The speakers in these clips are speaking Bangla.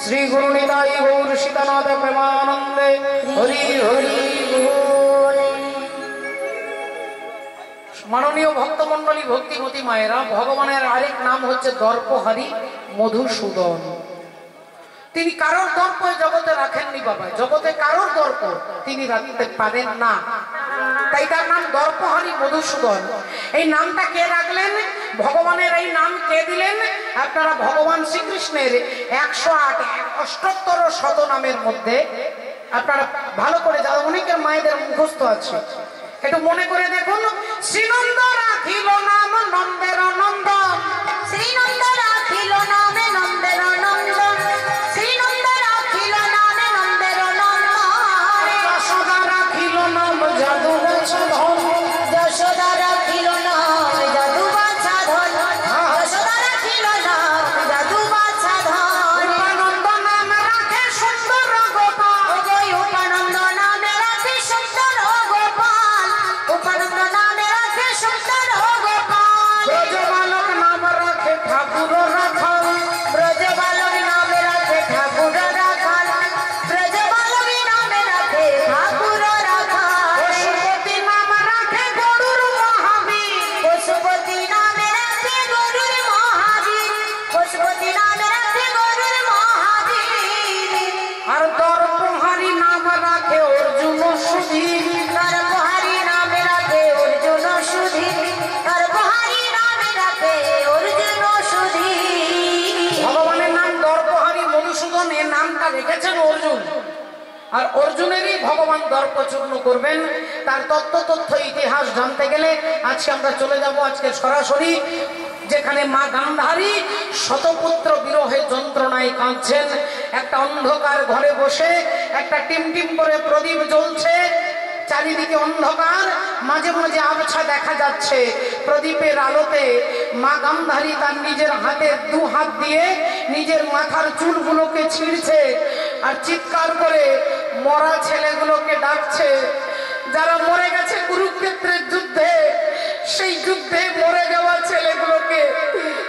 শ্রী গুরু নিতাই গৌর সীতানাথ প্রেমানন্দে হরি হরি বল। মাননীয় ভক্তমণ্ডলী ভক্তিমতী মায়েরা, ভগবানের আরেক নাম হচ্ছে দর্পহারী মধুসূদন। তিনি কারোর দর্প জগতে রাখেননি বাবা, জগতে কারোর দর্প তিনি রাখতে পারেন না, তাই তার নাম দর্পহারী মধুসূদন। এই নামটা কে রাখলেন? ভগবানের এই নাম কে দিলেন? আপনারা ভগবান শ্রীকৃষ্ণের 108 শতনামের মধ্যে আপনারা ভালো করে যারা অনেকের মায়েদের মুখস্থ আছে একটু মনে করে দেখুন। শ্রীনন্দ রাখিল নাম নন্দের নন্দন, শ্রীনন্দ রাখিল নামে নন্দের নন্দন, শ্রীনন্দ রাখিল নামে নন্দের নন্দন। যশোদা রাখিল নাম যাদু বাছাধন, যশোদা রাখিল নাম যাদু বাছাধন, যশোদা রাখিল নাম যাদু বাছাধন। উপানন্দ নাম রাখে সুন্দর গোপাল, উপানন্দ নামে রাখে সুন্দর গোপাল, উপানন্দ নামে রাখে সুন্দর গোপাল। ব্রজবালক নাম রাখে ঠাকুর রাখাল, ব্রজবালক নামে রাখে ঠাকুর রাখাল, ব্রজবালক নামে রাখে ঠাকুর রাখাল। পশুপতি নাম রাখে গরুর মহাবীর, পশুপতি নামে রাখে গরুর মহাবীর, পশুপতি নামে রাখে গরুর মহাবীর। আর দর্পহারী নাম রাখে অর্জুন সুধীর। নরপহারী নামে রাখে অর্জুন সুধীর, নরপহারী নামে রাখে অর্জুন সুধীর। ভগবানের নাম দর্পহারী মধুসূদন, এর নামটা রেখেছেন অর্জুন, আর অর্জুনেরই ভগবান দর্পচূর্ণ করবেন। তার তথ্য ইতিহাস জানতে গেলে আজকে আমরা চলে যাব আজকে সরাসরি যেখানে মা গান্ধারী শতপুত্র বিরহে যন্ত্রণায় কাঁদছেন। একটা অন্ধকার ঘরে বসে একটা টিম করে প্রদীপ জ্বলছে, চারিদিকে অন্ধকার, মাঝে মাঝে আবছা দেখা যাচ্ছে। প্রদীপের আলোতে মা গান্ধারী তার নিজের হাতে 2 হাত দিয়ে নিজের মাথার চুলগুলোকে ছিঁড়ছে আর চিৎকার করে মরা ছেলেগুলোকে ডাকছে। যারা মরে গেছে কুরুক্ষেত্রের যুদ্ধে, সেই যুদ্ধে মরে যাওয়া ছেলেগুলোকে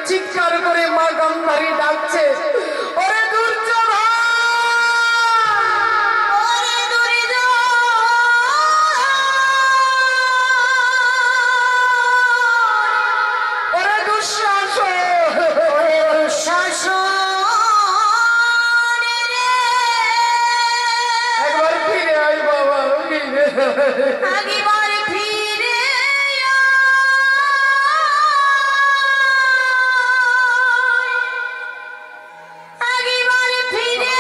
চিৎকার করে মা গান্ধারী ডাকছে, ওরে দুর্যোধন, ওরে দুর্যোধন, ওরে দুঃশাসন, ওরে দুঃশাসন রে। একবার ফিরে আয় বাবা, ফিরে আয়। আগেবার ফিরে আয়, আগেবার ফিরে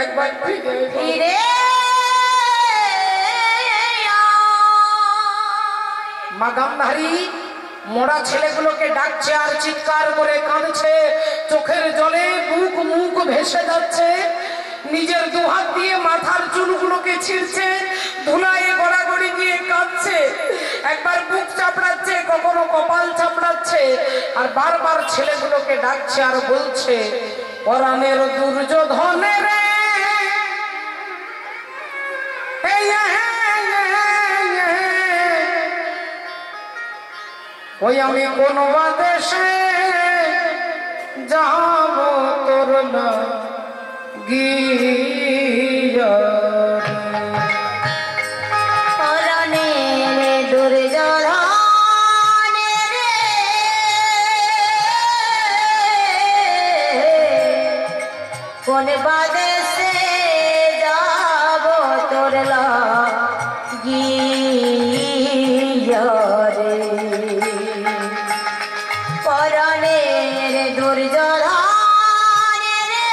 একবার ফিরে আয়। ফিরে মা গান্ধারী মোড়া ছেলেগুলোকে ডাকছে আর চিৎকার করে কাঁদছে, চোখের জলে মুখ ভেসে যাচ্ছে, নিজের 2 হাত দিয়ে মাথার চুলগুলোকে ছিঁড়ছে, ধুলায় গড়াগড়ি দিয়ে কাঁদছে, একবার বুক চাপড়াচ্ছে, কখনো কপাল চাপড়াচ্ছে, আর বারবার ছেলেগুলোকে ডাকছে আর বলছে, পরাণের দুর্যোধনের ওই আমি কোন দেশে যাব তোর না গিয়া, পরাণের দুর্যোধন রে, কোন বাদেশে যাব তোর লাগিয়া রে। পরাণের দুর্যোধন রে,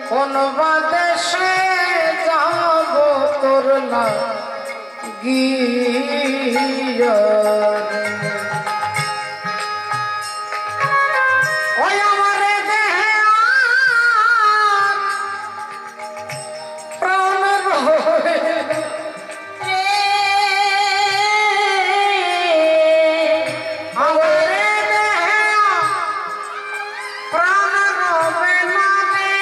কোন দেশে যাব তোর না গিয়া, ওই আমার দেহে প্রাণ রহে, আমার দেহে প্রাণ রবে না রে,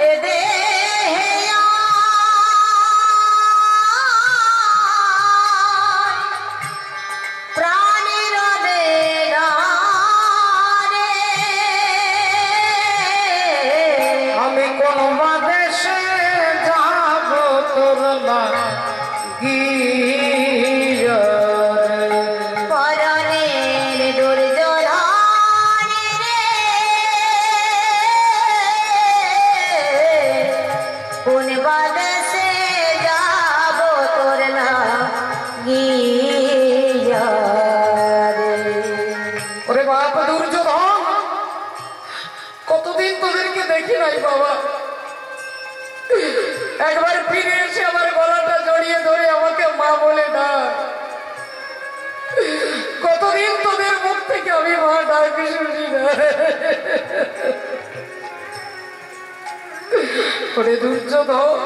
এ দেহে লাগিয়া পরনের দুর্যোধন রে কোন বাদেশে যাব তোর লাগিয়া রে। ওরে বাপ দুর্যোধন, কতদিন তোদেরকে দেখি নাই বাবা, একবার ফিরে এসে আমার গলাটা জড়িয়ে ধরে আমাকে মা বলে ডাক। কতদিন তোদের মুখ থেকে আমি মা ডাক শুনি না। ওরে দুর্যোধন,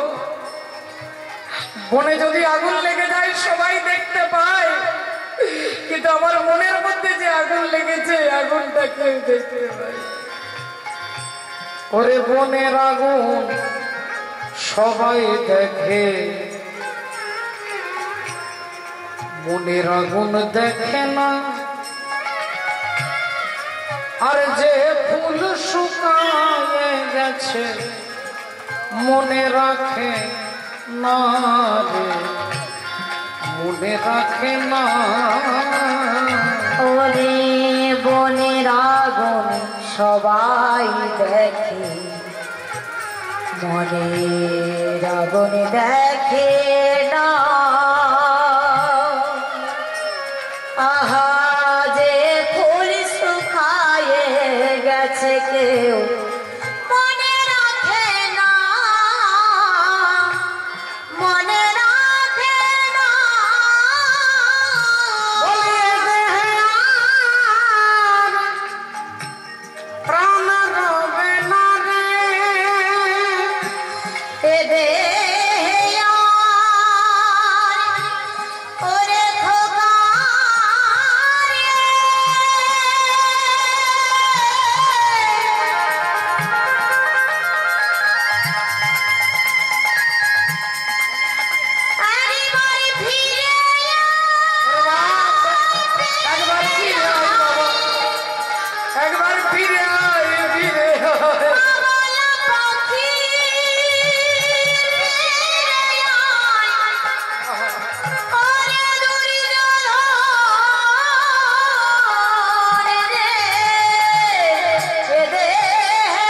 মনে যদি আগুন লেগে যায় সবাই দেখতে পায়, কিন্তু আমার মনের মধ্যে যে আগুন লেগেছে আগুনটা কেউ দেখতে পায়। ওরে বনের আগুন সবাই দেখে, মনের আগুন দেখে না। আর যে ফুল শুকায়ে গেছে মনে রাখে না রে, মনে রাখে না। ওরে বনের আগুন সবাই দেখে, মনের আগুন দেখে না। আহা যে ফুল শুকায়ে গেছে কেউ মনে রাখে না, মনে রাখে না। প্রাণ রবে না রে, এ দেহে আর ওরে খোকা রে। একবার ফিরে একবার ফিরে আয় বাবা, একবার ফিরে আয়, ফিরে আয়। বাবলা পাখি ওরে দুর্যোধন রে, এ দেহে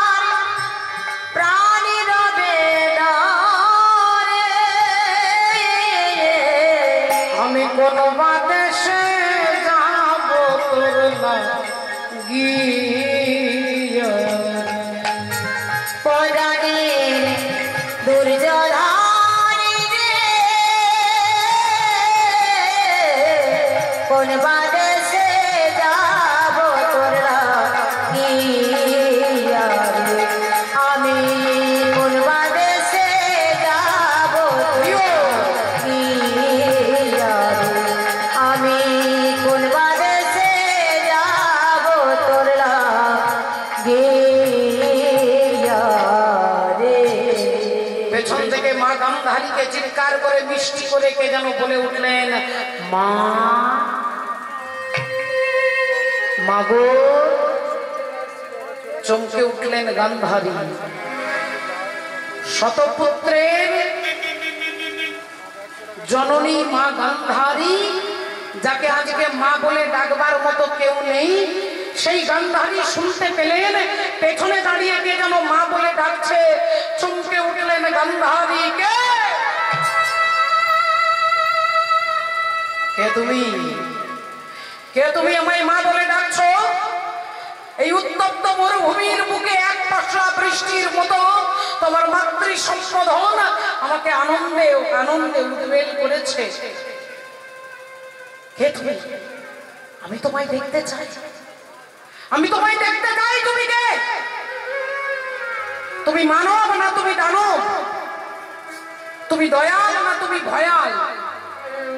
আর প্রাণ রবে না রে। আমি কোন বাদেশে যাব তোর লাগিয়া। পরাণের দুর্যোধন রে কোন বাদেশে যাব তোর লাগিয়া রে। আমি কোন বাদেশে যাব তোর লাগিয়া রে। আমি কোন বাদেশে যাব তোর লাগিয়া রে। পেছন থেকে মা গান্ধারীকে চিৎকার করে মিষ্টি করে কে যেন বলে উঠলেন, মা, মাগো। চমকে উঠলেন গান্ধারী। শতপুত্রের জননী মা গান্ধারী, যাকে আজকে মা বলে ডাকবার মতো কেউ নেই, সেই গান্ধারী শুনতে পেলেন পেছনে দাঁড়িয়ে কে যেন মা বলে ডাকছে। চমকে উঠলেন গান্ধারী, কে কে তুমি? কে তুমি আমায় মা বলে ডাকছো? এই উত্তপ্ত মরুভূমির বুকে এক পশলা বৃষ্টির মতো তোমার মাতৃ সম্বোধন আমাকে আনন্দে আনন্দে উদ্বেল করেছে। কে তুমি? আমি তোমায় দেখতে চাই, আমি তোমায় দেখতে চাই। তুমি কে? তুমি মানব না তুমি দানব? তুমি দয়াল না তুমি ভয়াল?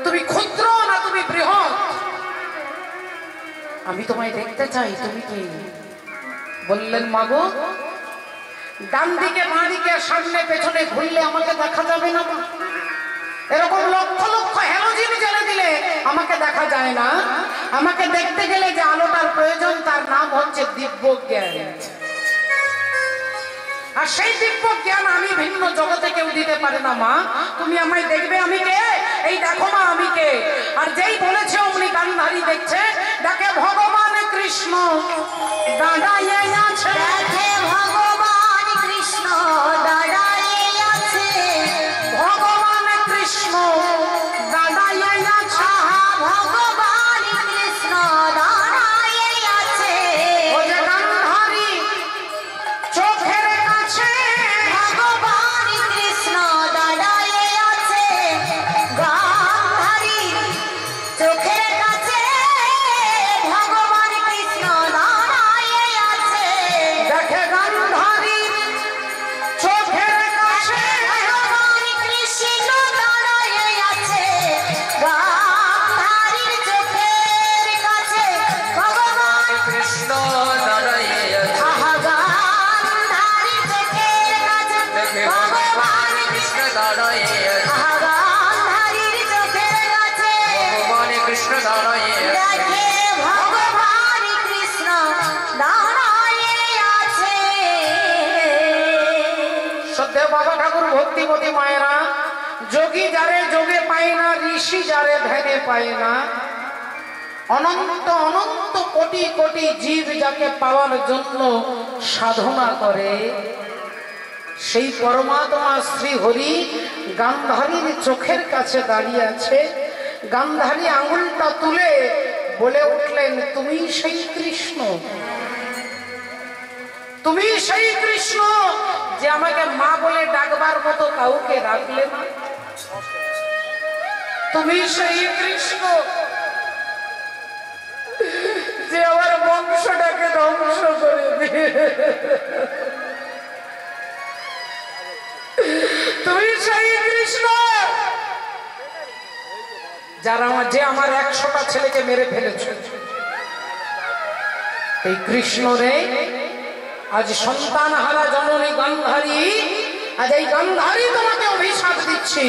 তুমি ক্ষুদ্র না তুমি বৃহৎ? আমি তোমায় দেখতে চাই, তুমি কি? বললেন, মাগো, ডান দিকে বাঁ দিকে সামনে পেছনে ঘুরলে আমাকে দেখা যাবে না। এরকম লক্ষ লক্ষ হ্যালোজিন জ্বেলে দিলে আমাকে দেখা যায় না। আমাকে দেখতে গেলে যে আলোটার প্রয়োজন তার নাম হচ্ছে দিব্য জ্ঞান। আর সেই দিব্য জ্ঞান আমি ভিন্ন জগতে কেউ দিতে পারে না। মা তুমি আমায় দেখবে আমি কে, এই দেখো মা আমি কে। আর যেই বলেছে অমনি গান্ধারী দেখছে, দেখে ভগবান কৃষ্ণ দাঁড়াইয়ে আছে, দেখে ভগবান কৃষ্ণ দাঁড়াইয়ে আছে, ভগবান কৃষ্ণ দাঁড়াইয়ে আছে, ভগবান কৃষ্ণ দাঁড়াইয়ে আছে। ও যে গান্ধারী চোখের কাছে, ভগবান কৃষ্ণ দাঁড়াইয়ে আছে, গান্ধারী চোখের কাছে ভগবান কৃষ্ণ দাঁড়াইয়ে আছে। দেখে গান্ধারী চোখের কাছে, ভগবান কৃষ্ণ দাঁড়াইয়ে আছে, গান্ধারীর চোখের কাছে ভগবান কৃষ্ণ দাঁড়াইয়ে আছে, আহা গান্ধারীর চোখের কাছে দেখে ভগবান কৃষ্ণ দাঁড়াইয়ে আছে, আহা গান্ধারীর চোখের কাছে ভগবান কৃষ্ণ দাঁড়াইয়ে আছে, দেখে ভগবান কৃষ্ণ দাঁড়াইয়ে আছে। সত্যি বাবা ঠাকুর ভক্তিমতী মায়েরা, যোগী যারে যোগে পায় না, ঋষি যারে ধ্যানে পায় না, অনন্ত অনন্ত কোটি কোটি জীব যাকে পাওয়ার জন্য সাধনা করে, সেই পরমাত্মা শ্রী হরি গান্ধারীর চোখের কাছে দাঁড়িয়ে আছে। গান্ধারী আঙুলটা তুলে বলে উঠলেন, তুমি সেই কৃষ্ণ, তুমি সেই কৃষ্ণ যে আমাকে মা বলে ডাকবার মতো কাউকে রাখলে না, তুমি সেই কৃষ্ণ যে আমার বংশটাকে ধ্বংস করে দিয়ে, তুমি সেই কৃষ্ণ যারা যে আমার 100টা ছেলেকে মেরে ফেলেছে। এই কৃষ্ণ রে আজ সন্তান হারা জননী গান্ধারী, আজ এই গান্ধারী তোমাকে অভিশাপ দিচ্ছি,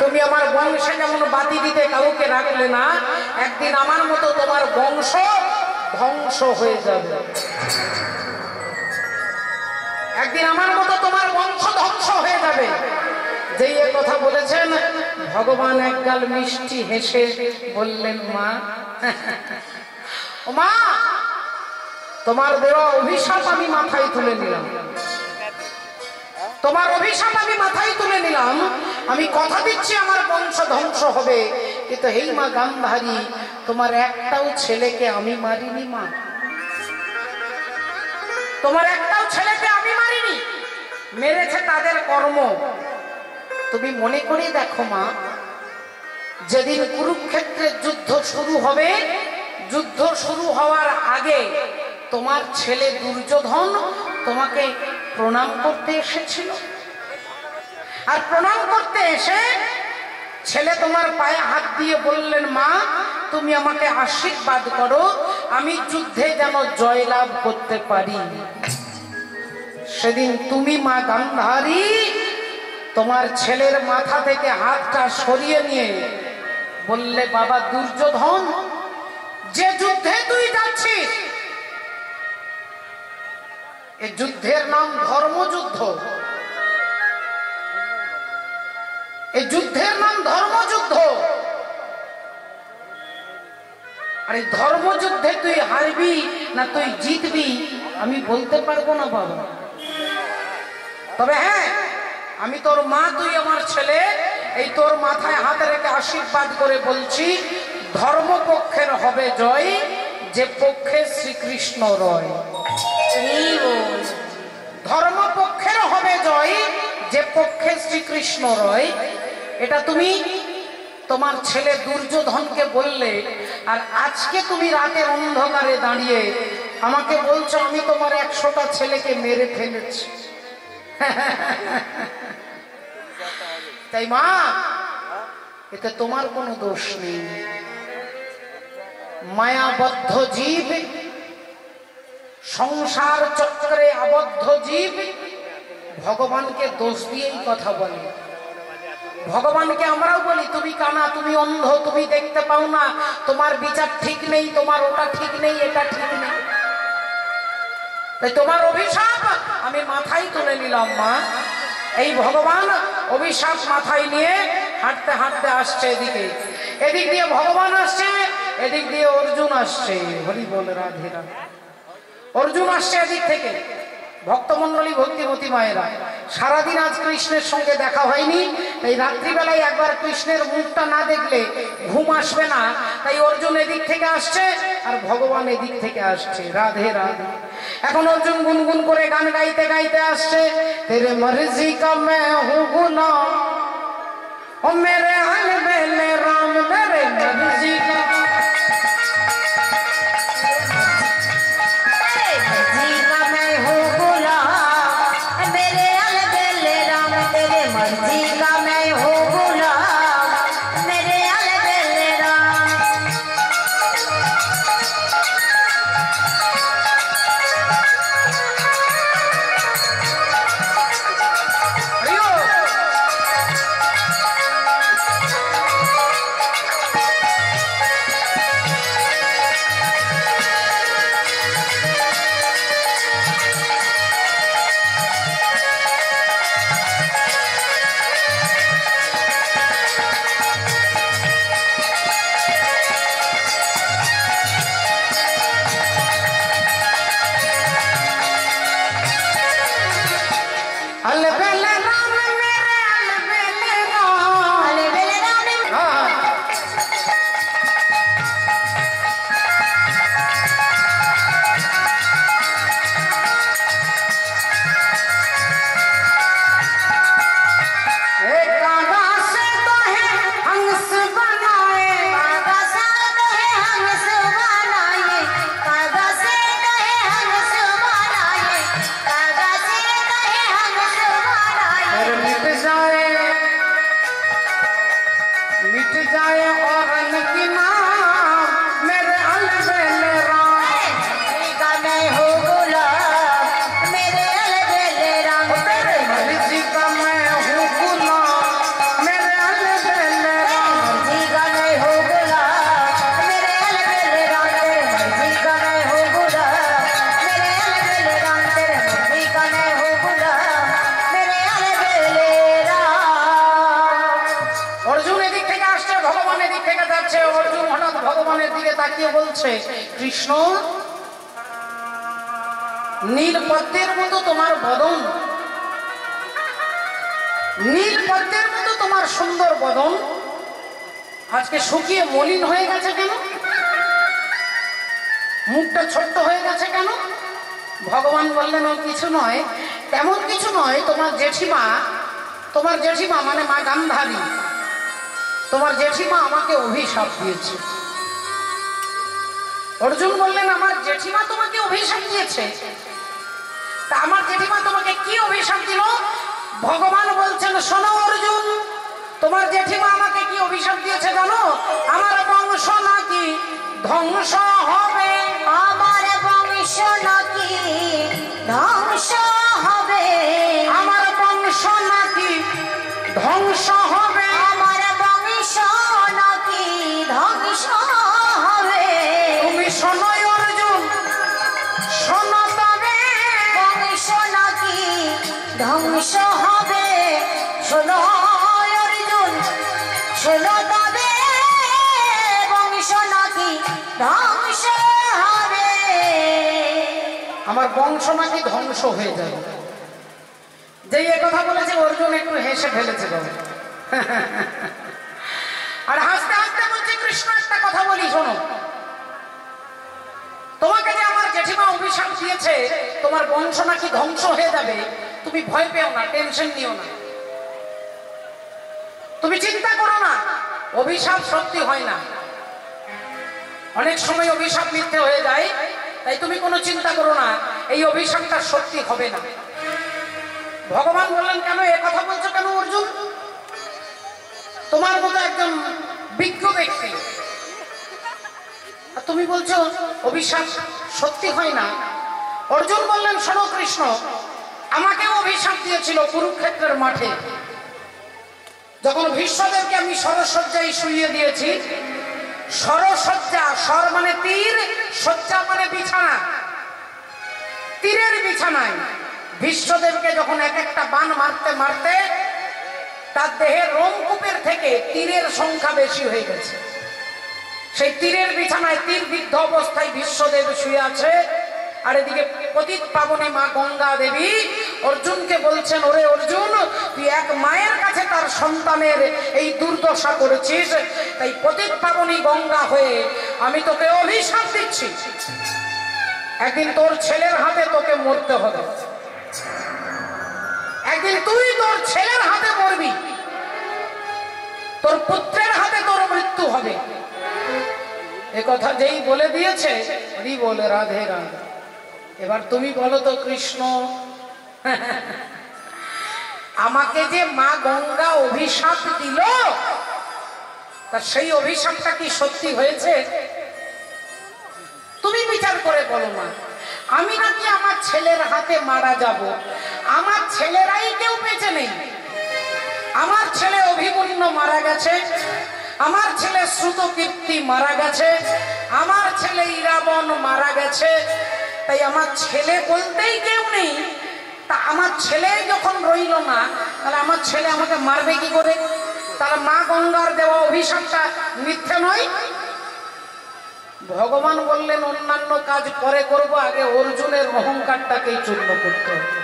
তুমি আমার বংশে যেমন বাতি দিতে কাউকে রাখলে না, একদিন আমার মতো তোমার বংশ ধ্বংস হয়ে যাবে, একদিন আমার মতো তোমার বংশ ধ্বংস হয়ে যাবে। যেই এ কথা বলেছেন, ভগবান একগাল মিষ্টি হেসে বললেন, মা ও মা, তোমার দেওয়া অভিশাপ আমি মাথায় তুলে নিলাম, তোমার অভিশাপ আমি মাথায় তুলে নিলাম, আমি কথা দিচ্ছি আমার বংশ ধ্বংস হবে, কিন্তু হেই মা গান্ধারী, তোমার একটাও ছেলেকে আমি মারিনি মা, তোমার একটাও ছেলেকে আমি মারিনি, মেরেছে তাদের কর্ম। তুমি মনে করে দেখো মা, যেদিন কুরুক্ষেত্রের যুদ্ধ শুরু হবে, যুদ্ধ শুরু হওয়ার আগে তোমার ছেলে দুর্যোধন তোমাকে প্রণাম করতে এসেছিল, আর প্রণাম করতে এসে ছেলে তোমার পায়ে হাত দিয়ে বললেন, মা তুমি আমাকে আশীর্বাদ করো, আমি যুদ্ধে যেন জয়লাভ করতে পারি। সেদিন তুমি মা গান্ধারী তোমার ছেলের মাথা থেকে হাতটা সরিয়ে নিয়ে বললে, বাবা দুর্যোধন, যে যুদ্ধে তুই যাচ্ছিস এই যুদ্ধের নাম ধর্মযুদ্ধ, এই যুদ্ধের নাম ধর্মযুদ্ধ, আর এই ধর্মযুদ্ধে তুই হারবি না তুই জিতবি আমি বলতে পারবো না বাবা, তবে হ্যাঁ আমি তোর মা, তুই আমার ছেলে, এই তোর মাথায় হাত রেখে আশীর্বাদ করে বলছি, ধর্মপক্ষের হবে জয়, যে পক্ষে শ্রীকৃষ্ণ রয়, ধর্মপক্ষের হবে জয়, যে পক্ষে শ্রীকৃষ্ণ রয়। এটা তুমি তোমার ছেলে দুর্যোধনকে বললে, আর আজকে তুমি রাতের অন্ধকারে দাঁড়িয়ে আমাকে বলছো আমি তোমার 100টা ছেলেকে মেরে ফেলেছি। তাই মা, এতে তোমার কোনো দোষ নেই, মায়াবদ্ধ জীব, সংসার চক্রে আবদ্ধ জীব ভগবানকে দোষ দিয়েই কথা বলে। ভগবানকে আমরাও বলি, তুমি কানা, তুমি অন্ধ, তুমি দেখতে পাও না, তোমার বিচার ঠিক নেই, তোমার ওটা ঠিক নেই, এটা ঠিক নেই। তাই তোমার অভিশাপ আমি মাথায় তুলে নিলাম মা। এই ভগবান অভিশাপ মাথায় নিয়ে হাঁটতে হাঁটতে আসছে এদিকে, এদিক দিয়ে ভগবান আসছে, এদিক দিয়ে অর্জুন আসছে। হরি বল রাধে রাধে। অর্জুন আসছে এদিক থেকে। ভক্তমন্ডলী ভক্তিমতী মায়েরা, সারাদিন আজ কৃষ্ণের সঙ্গে দেখা হয়নি, তাই রাত্রিবেলায় একবার কৃষ্ণের মুখটা না দেখলে ঘুম আসবে না। তাই অর্জুন এদিক থেকে আসছে আর ভগবান এদিক থেকে আসছে। রাধে রাধে। এখন অর্জুন গুনগুন করে গান গাইতে গাইতে আসছে, তেরে মর্জি কা मैं हूं गुलाम ओ मेरे हल बेले राम मेरे मर्जी का কৃষ্ণ, নীল পদ্মের মতো তোমার বদন, নীল পদ্মের মতো তোমার সুন্দর বদন আজকে শুকিয়ে মলিন হয়ে গেছে কেন? মুখটা ছোট্ট হয়ে গেছে কেন? ভগবান বললেন ও কিছু নয়, তেমন কিছু নয়। তোমার জেঠিমা মানে মা গান্ধারী, তোমার জেঠিমা আমাকে অভিশাপ দিয়েছে। অর্জুন বললেন আমার জেঠিমা তোমাকে অভিশাপ দিয়েছে? তা আমার জেঠিমা তোমাকে কি অভিশাপ দিল? ভগবান বলছেন শোনো অর্জুন, তোমার জেঠিমা আমাকে কি অভিশাপ দিয়েছে জানো? আমার বংশ নাকি ধ্বংস হবে, আমার বংশ নাকি ধ্বংস হবে, আমার বংশ নাকি ধ্বংস হবে, আমার বংশ নাকি ধ্বংস হবে। তুমি শোনো অর্জুন, শোনো তবে বংশ নাকি ধ্বংস হবে, শোনো অর্জুন শোনো তবে বংশ নাকি ধ্বংস হবে। আমার বংশ নাকি ধ্বংস হয়ে যাবে। যে এ কথা বলেছে অর্জুন একটু হেসে ফেলেছে বাবা। আর হাসতে হাসতে বলছে কৃষ্ণ একটা কথা বলি শোনো, তোমাকে যে আমার জেঠিমা অভিশাপ দিয়েছে তোমার বংশ নাকি ধ্বংস হয়ে যাবে, তুমি ভয় পেও না, টেনশন নিও না, তুমি চিন্তা করো না। অভিশাপ সত্যি হয় না, অনেক সময় অভিশাপ মিথ্যে হয়ে যায়, তাই তুমি কোনো চিন্তা করো না, এই অভিশাপটা সত্যি হবে না। ভগবান বললেন কেন এ কথা বলছো কেন অর্জুন? তোমার মতো একজন বিজ্ঞ ব্যক্তি আর তুমি বলছো অভিশাপ সত্যি হয় না। অর্জুন বললেন শোনো কৃষ্ণ, আমাকেও অভিশাপ দিয়েছিল কুরুক্ষেত্রের মাঠে, যখন ভীষ্মদেবকে আমি সরসজ্জায় শুইয়ে দিয়েছি। সরসজ্জা, সর মানে তীর, শয্যা মানে বিছানা। তীরের বিছানায় বিশ্বদেবকে যখন এক একটা বাণ মারতে মারতে তার দেহের রোমকূপের থেকে তীরের সংখ্যা বেশি হয়ে গেছে। সেই তীরের বিছানায় তীরবিদ্ধ অবস্থায় বিশ্বদেব শুয়ে আছে। আর এদিকে পতিত পাবনী মা গঙ্গা দেবী অর্জুনকে বলছেন, ওরে অর্জুন, তুই এক মায়ের কাছে তার সন্তানের এই দুর্দশা করেছিস, তাই পতিত পাবনী গঙ্গা হয়ে আমি তোকে অভিশাপ দিচ্ছি, একদিন তোর ছেলের হাতে তোকে মরতে হবে, একদিন তুই তোর ছেলের হাতে মরবি, তোর পুত্রের হাতে তোর মৃত্যু হবে। এ কথা যেই বলে দিয়েছে, হরি বলে রাধে রাধে। এবার তুমি বলো তো কৃষ্ণ, আমাকে যে মা গঙ্গা অভিশাপ দিল, তা সেই অভিশাপটা কি সত্যি হয়েছে? তুমি বিচার করে বলো না। আমি নাকি আমার ছেলের হাতে মারা যাব, আমার ছেলেরাই কেউ বেঁচে নেই। আমার ছেলে অভিমন্যু মারা গেছে, আমার ছেলে শ্রুতকীর্তি মারা গেছে, আমার ছেলে ইরাবণ মারা গেছে, তাই আমার ছেলে বলতেই কেউ নেই। তা আমার ছেলে যখন রইল না, তাহলে আমার ছেলে আমাকে মারবে কি করে? তাহলে মা গঙ্গার দেওয়া অভিশাপটা মিথ্যে নয়? ভগবান বললেন অন্যান্য কাজ পরে করব, আগে অর্জুনের অহংকারটাকেই চূর্ণ করতে হবে,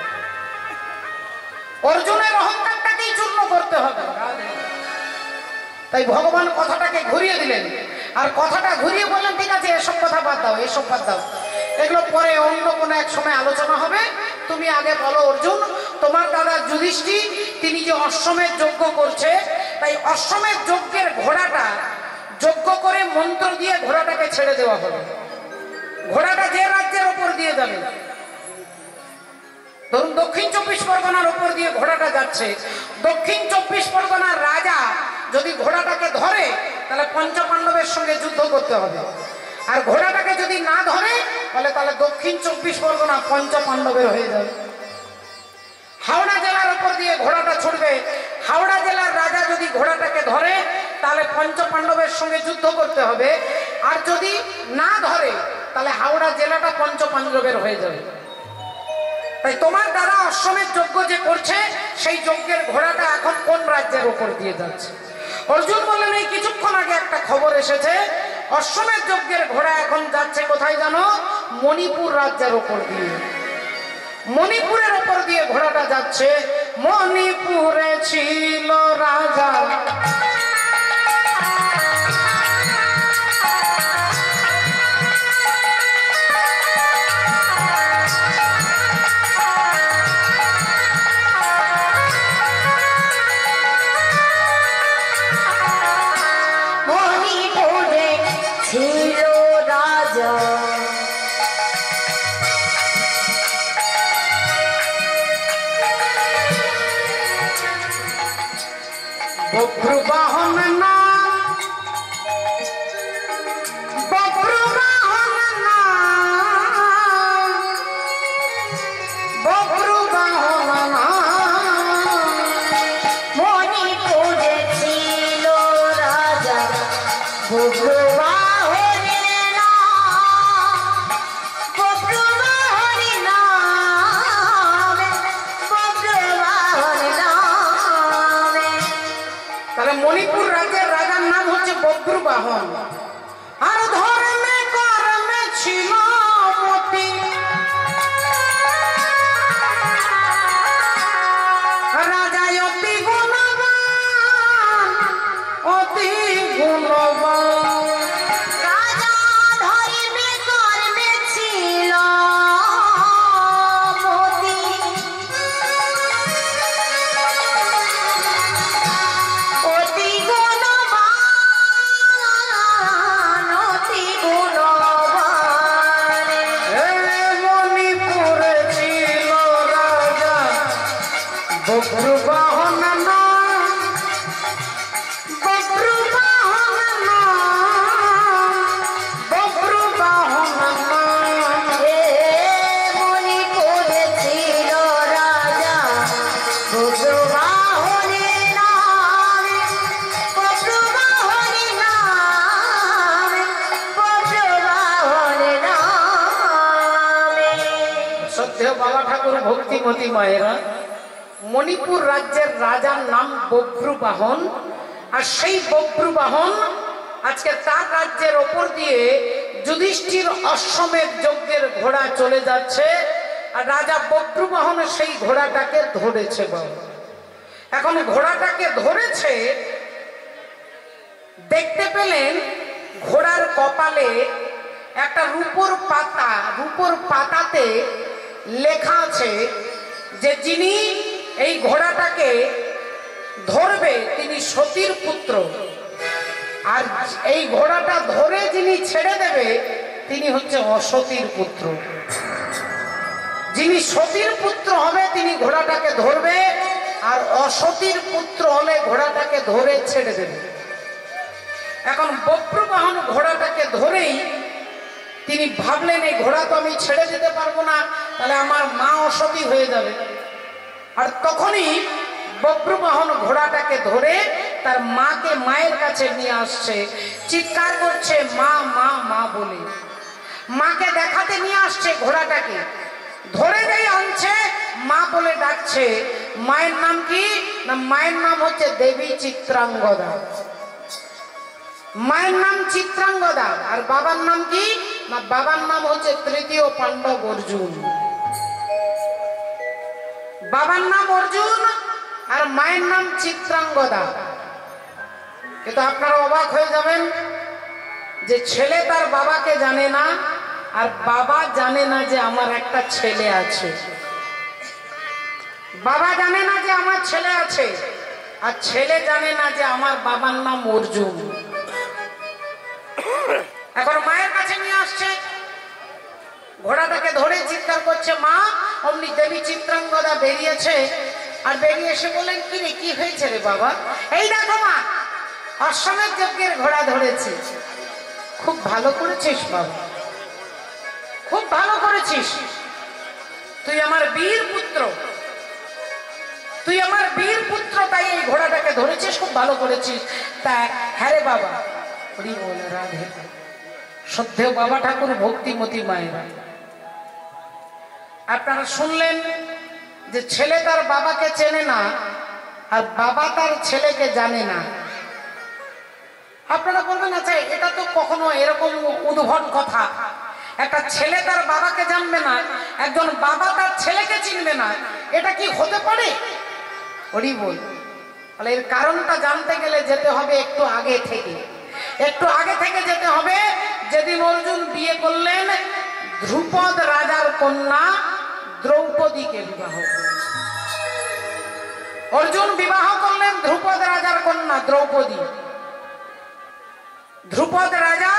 অর্জুনের অহংকারটাকেই চূর্ণ করতে হবে। তাই ভগবান কথাটাকে ঘুরিয়ে দিলেন, আর কথাটা ঘুরিয়ে বললেন, ঠিক আছে এসব কথা বাদ দাও, এসব বাদ দাও, এগুলো পরে অন্য কোনো এক সময় আলোচনা হবে। তুমি আগে বলো অর্জুন, তোমার দাদা যুধিষ্ঠির তিনি যে অশ্বমেধ যজ্ঞ করছে, তাই অশ্বমেধ যজ্ঞের ঘোড়াটা যজ্ঞ করে মন্ত্র দিয়ে ঘোড়াটাকে ছেড়ে দেওয়া হবে। ঘোড়াটা যে রাজ্যের ওপর দিয়ে যাবে, ধরুন দক্ষিণ 24 পরগনার ওপর দিয়ে ঘোড়াটা যাচ্ছে, দক্ষিণ 24 পরগনার রাজা যদি ঘোড়াটাকে ধরে, তাহলে পঞ্চপাণ্ডবের সঙ্গে যুদ্ধ করতে হবে। আর ঘোড়াটাকে যদি না ধরে, তাহলে দক্ষিণ 24 পরগনা পঞ্চপাণ্ডবের হয়ে যাবে। হাওড়া জেলার ওপর দিয়ে ঘোড়াটা ছুটবে, হাওড়া জেলার রাজা যদি ঘোড়াটাকে ধরে, তাহলে পঞ্চপাণ্ডবের সঙ্গে যুদ্ধ করতে হবে। আর যদি না ধরে, তাহলে হাওড়া জেলাটা পঞ্চপাণ্ডবের হয়ে যাবে। তাই তোমার দাদা অশ্বমেধ যজ্ঞ যে করছে, সেই যজ্ঞের ঘোড়াটা এখন কোন রাজ্যের ওপর দিয়ে যাচ্ছে? অর্জুন বললেন, এই কিছুক্ষণ আগে একটা খবর এসেছে, অশ্বমেধ যজ্ঞের ঘোড়া এখন যাচ্ছে কোথায় জানো? মণিপুর রাজ্যের ওপর দিয়ে। মণিপুরের ওপর দিয়ে ঘোড়াটা যাচ্ছে। মণিপুরে ছিল রাজা, বজ্রবাহন না, বজ্রবাহন না, বজ্রবাহন না। মণিপুরে ছিল রাজা, বজ্রবাহন না, বজ্রবাহন নামে, বজ্রবাহন নামে। তাহলে মণিপুর রাজ্যের রাজার নাম হচ্ছে বজ্রবাহন। আর ধর্মে কর্মে ছিল মতি, রাজা অতি গুণবান, অতি গুণবান। রাজা ধর্মে কর্মে ছিল মতি, অতি গুণবান, অতি গুণবান। মণিপুরে ছিল রাজা বজ্রবাহন না, বজ্রবাহন না। শ্রদ্ধেয় বাবা ঠাকুর ভক্তিমতী মায়েরা, মণিপুর রাজ্যের রাজার নাম বভ্রুবাহন। আর সেই বভ্রুবাহন আজকে তার রাজ্যের ওপর দিয়ে যুধিষ্ঠির অশ্বমেধ যজ্ঞের ঘোড়া চলে যাচ্ছে, আর রাজা বভ্রুবাহন সেই ঘোড়াটাকে ধরেছে। বাবা এখন ঘোড়াটাকে ধরেছে, দেখতে পেলেন ঘোড়ার কপালে একটা রূপোর পাতা, রূপোর পাতাতে লেখা আছে যে যিনি এই ঘোড়াটাকে ধরবে তিনি সতীর পুত্র, আর এই ঘোড়াটা ধরে যিনি ছেড়ে দেবে তিনি হচ্ছে অসতীর পুত্র। যিনি সতীর পুত্র হবে তিনি ঘোড়াটাকে ধরবে, আর অসতীর পুত্র হলে ঘোড়াটাকে ধরে ছেড়ে দেবে। এখন বভ্রুবাহন ঘোড়াটাকে ধরেই তিনি ভাবলেন এই ঘোড়া তো আমি ছেড়ে দিতে পারবো না, তাহলে আমার মা অসতী হয়ে যাবে। আর তখনই বভ্রুবাহন ঘোড়াটাকে ধরে তার মাকে মায়ের কাছে নিয়ে আসছে, চিৎকার করছে মা মা মা বলে। মাকে দেখাতে নিয়ে আসছে ঘোড়াটাকে, ধরে যেই আনছে মা বলে ডাকছে। মায়ের নাম কি না, মায়ের নাম হচ্ছে দেবী চিত্রাঙ্গদা। মায়ের নাম চিত্রাঙ্গদা। আর বাবার নাম কি না, বাবার নাম হচ্ছে তৃতীয় পাণ্ডব অর্জুন। বাবার নাম অর্জুন আর মায়ের নাম চিত্রাঙ্গদা। কিন্তু আপনারা অবাক হয়ে যাবেন যে ছেলে তার বাবাকে জানে না, আর বাবা জানে না যে আমার একটা ছেলে আছে। বাবা জানে না যে আমার ছেলে আছে, আর ছেলে জানে না যে আমার বাবার নাম অর্জুন। এখন মায়ের কাছে নিয়ে আসছে, ঘোড়াটাকে ধরে চিৎকার করছে মা। অমনি দেবী চিত্রাঙ্গদা বেরিয়েছে, আর বেরিয়ে এসে বললেন কি রে, কি হয়েছে রে বাবা? এই দেখো মা, অশ্বমেধ যজ্ঞের ঘোড়া ধরেছি। খুব ভালো করেছিস বাবা, খুব ভালো করেছিস। তুই আমার বীর পুত্র, তুই আমার বীর পুত্র, তাই এই ঘোড়াটাকে ধরেছিস, খুব ভালো করেছিস। তা হ্যাঁ রে বাবা। হরি বল রাধে। শ্রদ্ধেয় বাবা ঠাকুর ভক্তিমতী মায়েরা, আপনারা শুনলেন যে ছেলে তার বাবাকে চেনে না, আর বাবা তার ছেলেকে জানে না। আপনারা বলবেন আচ্ছা এটা তো কখনো এরকম উদ্ভট কথা, একটা ছেলে তার বাবাকে জানবে না, একজন বাবা তার ছেলেকে চিনবে না, এটা কি হতে পারে? হরি বল। তাহলে এর কারণটা জানতে গেলে যেতে হবে একটু আগে থেকে, একটু আগে থেকে যেতে হবে। যেদিন অর্জুন বিয়ে করলেন ধ্রুপদ রাজার কন্যা দ্রৌপদীকে বিবাহ করলেন। অর্জুন বিবাহ করলেন ধ্রুপদ রাজার কন্যা দ্রৌপদী। ধ্রুপদ রাজা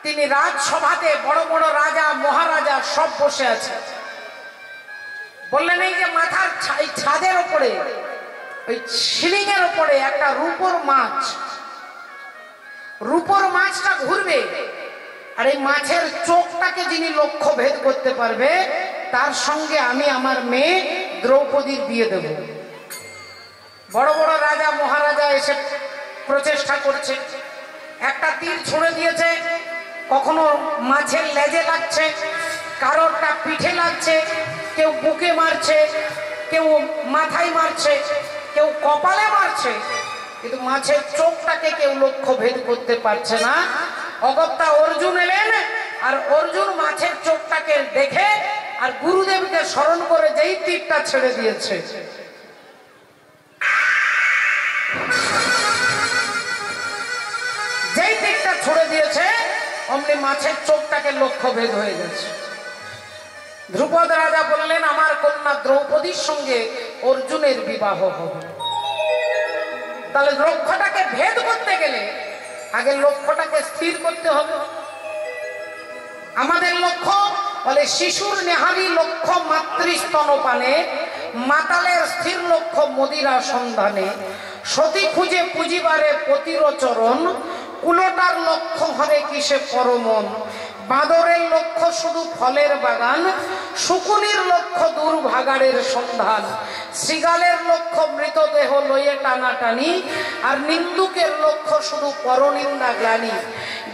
তিনি রাজসভাতে, বড় বড় রাজা মহারাজা সব বসে আছে। বললেন এই যে মাথার ছাদের ওপরে, ওই সিলিং এর ওপরে একটা রূপোর মাছ, রূপোর মাছটা ঘুরবে, আর এই মাছের চোখটাকে যিনি লক্ষ্য ভেদ করতে পারবে তার সঙ্গে আমি আমার মেয়ে দ্রৌপদীর বিয়ে দেব। বড় বড় রাজা মহারাজা এসে প্রচেষ্টা করছে, একটা তীর ছুঁড়ে দিয়েছে, কখনো মাছের লেজে লাগছে, কারোরটা পিঠে লাগছে, কেউ বুকে মারছে, কেউ মাথায় মারছে, কেউ কপালে মারছে, কিন্তু মাছের চোখটাকে কেউ লক্ষ্য ভেদ করতে পারছে না। অগত্যা অর্জুন এলেন, আর অর্জুন মাছের চোখটাকে দেখে আর গুরুদেবকে স্মরণ করে যেই তীরটা ছেড়ে দিয়েছে, যেই তীরটা ছুড়ে দিয়েছে অমনি মাছের চোখটাকে লক্ষ্য ভেদ হয়ে গেছে। ধ্রুপদ রাজা বললেন আমার কন্যা দ্রৌপদীর সঙ্গে অর্জুনের বিবাহ হবে। তাহলে লক্ষ্যটাকে ভেদ করতে গেলে আগে লক্ষ্যটাকে স্থির করতে হবে। আমাদের লক্ষ্য বলে শিশুর নেহারি লক্ষ্য মাতৃস্তনপানে, মাতালের স্থির লক্ষ্য মদিরা সন্ধানে, সতী খুঁজে পুঁজিবারে পতির চরণ, কুলোটার লক্ষ্য হরে কিসে পরমন, বাঁদরের লক্ষ্য শুধু ফলের বাগান, শকুনির লক্ষ্য দুর্ভাগাড়ের সন্ধান, শৃগালের লক্ষ্য মৃতদেহ লয়ে টানাটানি, আর নিন্দুকের লক্ষ্য শুধু পরনিন্দা গ্লানি।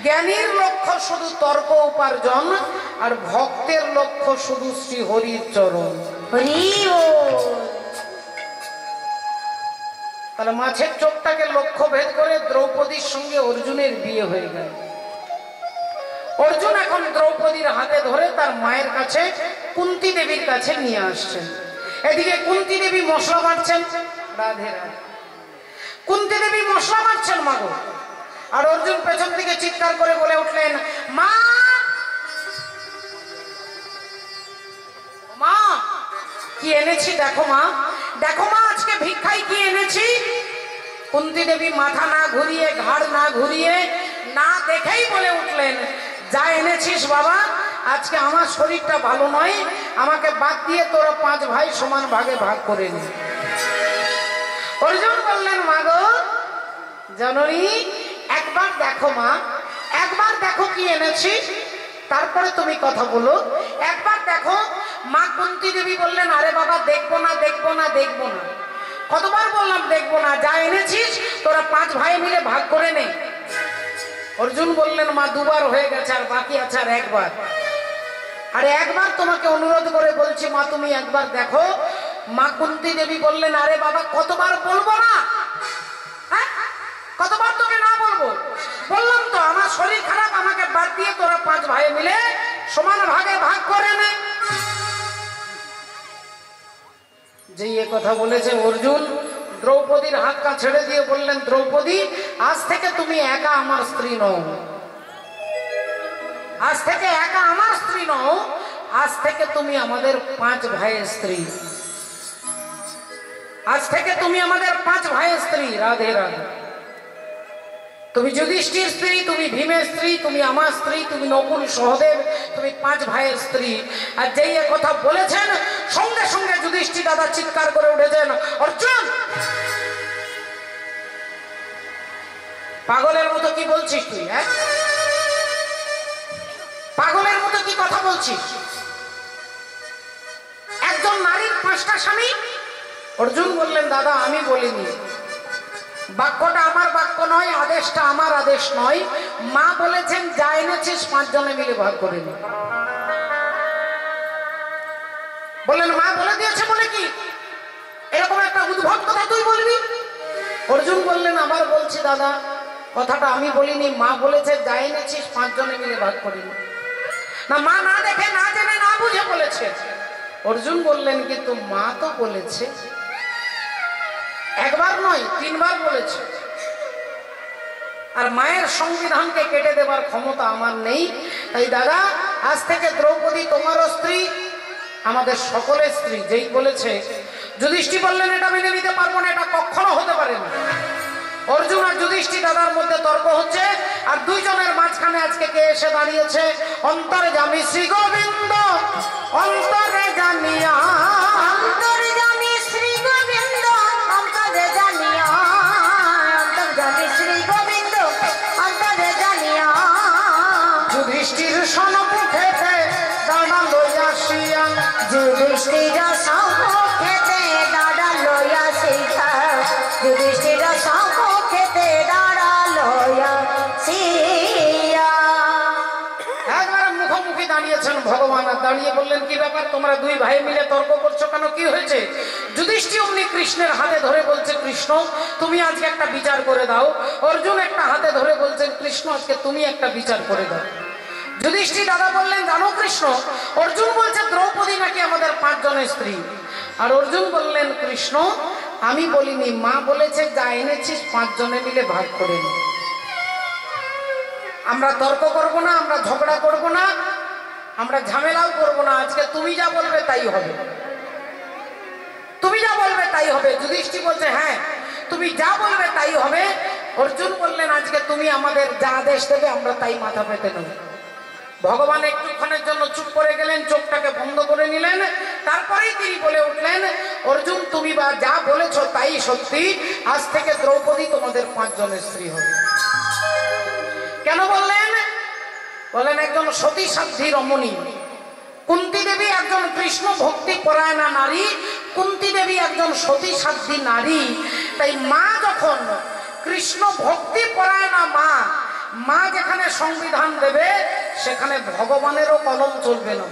জ্ঞানীর লক্ষ্য শুধু তর্ক উপার্জন, আর ভক্তের লক্ষ্য শুধু শ্রী হরির চরণ। তাহলে মাছের চোখটাকে লক্ষ্য ভেদ করে দ্রৌপদীর সঙ্গে অর্জুনের বিয়ে হয়ে গেল। অর্জুন এখন দ্রৌপদীর হাতে ধরে তার মায়ের কাছে কুন্তী দেবীর কাছে নিয়ে আসছেন। এদিকে কুন্তী দেবী মশলা বাড়ছেন, রাধে রাধে, কুন্তী দেবী মশলা বাড়ছেন মাগো। আর অর্জুন পেছন থেকে চিৎকার করে বলে উঠলেন, মা মা কি এনেছি দেখো মা, দেখো মা আজকে ভিক্ষায় কি এনেছি। কুন্তী দেবী মাথা না ঘুরিয়ে, ঘাড় না ঘুরিয়ে, না দেখেই বলে উঠলেন, যা এনেছিস বাবা, আজকে আমার শরীরটা ভালো নয়, আমাকে বাদ দিয়ে তোরা 5 ভাই সমান ভাগে ভাগ করে নি। অর্জুন বললেন, মাগো জননী একবার দেখো মা, একবার দেখো কি এনেছি, তারপরে তুমি কথা বলো, একবার দেখো। মা কুন্তী দেবী বললেন, আরে বাবা দেখবো না, দেখবো না, দেখবো না। কতবার বললাম দেখবো না, যা এনেছিস তোরা 5 ভাই মিলে ভাগ করে নে। অর্জুন বললেন, মা 2 বার হয়ে গেছে, আর বাকি আছে আর 1 বার। আরে একবার তোমাকে অনুরোধ করে বলছি মা, তুমি একবার দেখো। মা কুন্তী দেবী বললেন, আরে বাবা কতবার বলবো না, হ্যাঁ কতবার তোকে না বলবো, বললাম তো আমার শরীর খারাপ, আমাকে বাদ দিয়ে তোরা 5 ভাই মিলে সমান ভাগে ভাগ করে নে। যেই এ কথা বলেছে অর্জুন দ্রৌপদীর হাতটা ছেড়ে দিয়ে বললেন, দ্রৌপদী আজ থেকে তুমি একা আমার স্ত্রী নও, আজ থেকে একা আমার স্ত্রী নও, আজ থেকে তুমি আমাদের 5 ভাইয়ের স্ত্রী, আজ থেকে তুমি আমাদের 5 ভাইয়ের স্ত্রী। রাধে রাধে। তুমি যুধিষ্ঠির স্ত্রী, তুমি ভীমের স্ত্রী, তুমি আমার স্ত্রী, তুমি নকুল সহদেব, তুমি 5 ভাইয়ের স্ত্রী। আর যেই এ কথা বলেছেন সঙ্গে সঙ্গে যুধিষ্ঠির দাদা চিৎকার করে উঠেছেন, অর্জুন পাগলের মতো কি বলছিস তুই, হ্যাঁ পাগলের মতো কি কথা বলছিস? একজন নারীর 5টা স্বামী? অর্জুন বললেন, দাদা আমি বলিনি, বাক্যটা আমার বাক্য নয়, আদেশটা আমার আদেশ নয়। মা বলেছেন যা এনেছিস 5 জনে মিলে ভাগ করে নি। বললেন মা বলে দিয়েছে বলে কি এরকম একটা উদ্ভট কথা তুই বলবি? অর্জুন বললেন, আবার বলছি দাদা, কথাটা আমি বলিনি, মা বলেছে যা এনেছিস 5 জনে মিলে ভাগ করে নি। না মা না দেখে, না জেনে, না বুঝে বলেছে। অর্জুন বললেন, কিন্তু মা তো বলেছে, একবার নয় 3 বার বলেছে। আর মায়ের সংবিধানকে কেটে দেবার ক্ষমতা আমার নেই। তাই দাদা আজ থেকে দ্রৌপদী তোমারও স্ত্রী, আমাদের সকলের স্ত্রী। যেই বলেছে যুধিষ্ঠির বললেন, এটা মেনে নিতে পারবো না, এটা কখনো হতে পারে না। অর্জুন আর যুধিষ্ঠির দাদার মধ্যে তর্ক হচ্ছে, আর 2 জনের মাঝখানে আজকে কে এসে দাঁড়িয়েছে? অন্তরে জামি শ্রী গোবিন্দ, অন্তরে জানিয়া, অন্তরে জানি শ্রী গোবিন্দ, অন্তরে জানিয়া, অন্তরে জানি শ্রী গোবিন্দ, অন্তরে জানিয়া। যুধিষ্ঠির সম্মুখেতে দাঁড়ালো আসিয়া, যুধিষ্ঠির সম্মুখেতে দাঁড়ালো আসিয়া, যুধিষ্ঠির সম্মুখেতে দাঁড়ালো আসিয়া। একবার মুখোমুখি দাঁড়িয়েছেন ভগবান, আর দাঁড়িয়ে বললেন, কি ব্যাপার তোমরা 2 ভাই মিলে তর্ক করছো কেন, কি হয়েছে? যুধিষ্ঠির অমনি কৃষ্ণের হাতে ধরে বলছে, কৃষ্ণ তুমি আজকে একটা বিচার করে দাও। অর্জুন একটা হাতে ধরে বলছেন, কৃষ্ণ আজকে তুমি একটা বিচার করে দাও। যুধিষ্ঠির দাদা বললেন, জানো কৃষ্ণ, অর্জুন বলছে দ্রৌপদী নাকি আমাদের 5 জনের স্ত্রী। আর অর্জুন বললেন, কৃষ্ণ আমি বলিনি, মা বলেছে যা এনেছিস 5 জনে মিলে ভাগ করে নি। আমরা তর্ক করব না, আমরা ঝগড়া করব না, আমরা ঝামেলাও করব না, আজকে তুমি যা বলবে তাই হবে, তুমি যা বলবে তাই হবে। যুধিষ্ঠির বলছে, হ্যাঁ তুমি যা বলবে তাই হবে। অর্জুন বললেন, আজকে তুমি আমাদের যা আদেশ দেবে আমরা তাই মাথা পেতে নেব। ভগবান একটুক্ষণের জন্য চুপ করে গেলেন, চোখটাকে বন্ধ করে নিলেন। তারপরেই তিনি বলে উঠলেন, অর্জুন তুমি বা যা বলেছো তাই সত্যি, আজ থেকে দ্রৌপদী তোমাদের 5 জনের স্ত্রী হবে। কেন বললেন? বলেন একজন সতী সাধ্বী রমণী কুন্তী দেবী একজন কৃষ্ণ ভক্তি পরায়ণা নারী, কুন্তী দেবী একজন সতী সাধ্বী নারী। তাই মা যখন কৃষ্ণ ভক্তি পরায়ণা মা যেখানে সংবিধান দেবে সেখানে ভগবানেরও কলম চলবে না,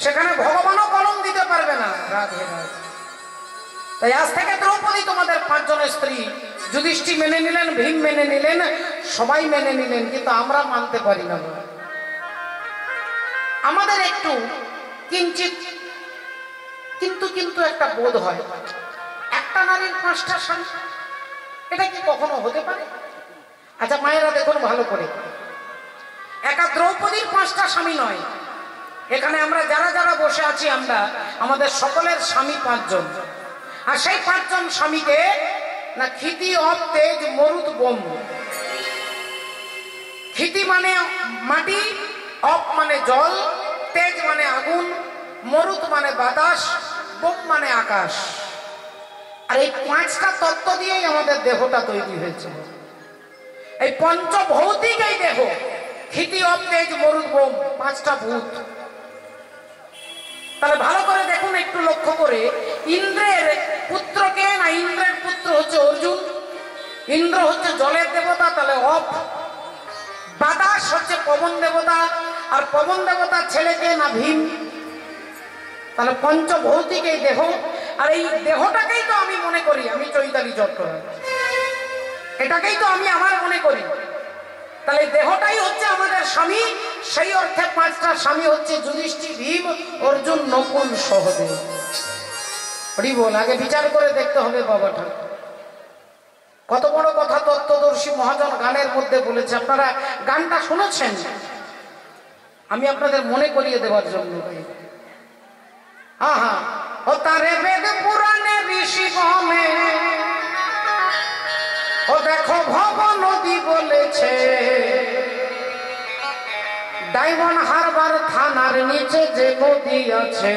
সেখানে ভগবানও কলম দিতে পারবে না। রাধে রাধে। তাই আজ থেকে দ্রৌপদী তোমাদের 5 জনের স্ত্রী। যুধিষ্ঠির মেনে নিলেন, ভীম মেনে নিলেন, সবাই মেনে নিলেন, কিন্তু আমরা মানতে পারি না। আমাদের একটু কিঞ্চিত কিন্তু একটা বোধ হয়, একটা নারীর 5টা স্বামী, এটা কি কখনো হতে পারে? আচ্ছা মায়েরা দেখুন ভালো করে, একা দ্রৌপদীর 5টা স্বামী নয়, এখানে আমরা যারা যারা বসে আছি আমরা আমাদের সকলের স্বামী 5 জন। আর সেই 5 জন স্বামীকে না ক্ষিতি অপ তেজ মরুত বোম। ক্ষিতি মানে মাটি, অপ মানে জল, তেজ মানে আগুন, মরুত মানে বাতাস, বোম মানে আকাশ। আর এই 5টা তত্ত্ব দিয়েই আমাদের দেহটা তৈরি হয়েছে। এই পঞ্চভৌতিক এই দেহ, ক্ষিতি অপ তেজ মরুত বোম, 5টা ভূত। তাহলে ভালো করে দেখুন, একটু লক্ষ্য করে, ইন্দ্রের পুত্রকে না, ইন্দ্রের পুত্র হচ্ছে অর্জুন, ইন্দ্র হচ্ছে জলের দেবতা, তাহলে অপ। বাতাস হচ্ছে পবন দেবতা, আর পবন দেবতার ছেলেকে না ভীম। তাহলে পঞ্চভৌতিক এই দেহ, আর এই দেহটাকেই তো আমি মনে করি আমি চৈতালি চট্টোপাধ্যায়, এটাকেই তো আমি আমার মনে করি। তাহলে দেহটাই হচ্ছে আমাদের স্বামী। সেই অর্থে 5টা স্বামী হচ্ছে যুধিষ্ঠির, ভীম, অর্জুন, নকুল, সহদেব। হরি বল। আগে বিচার করে দেখতে হবে বাবা ঠাকুর কত বড় কথা তত্ত্বদর্শী মহাজন গানের মধ্যে বলেছে। আপনারা গানটা শুনেছেন, আমি আপনাদের মনে করিয়ে দেওয়ার জন্য। হ্যাঁ হ্যাঁ, ও তারে বেদ পুরাণে ঋষি গণে, ও দেখো ভব নদী বলেছে, ডায়মন্ড হারবার থানার নিচে যে নদী আছে,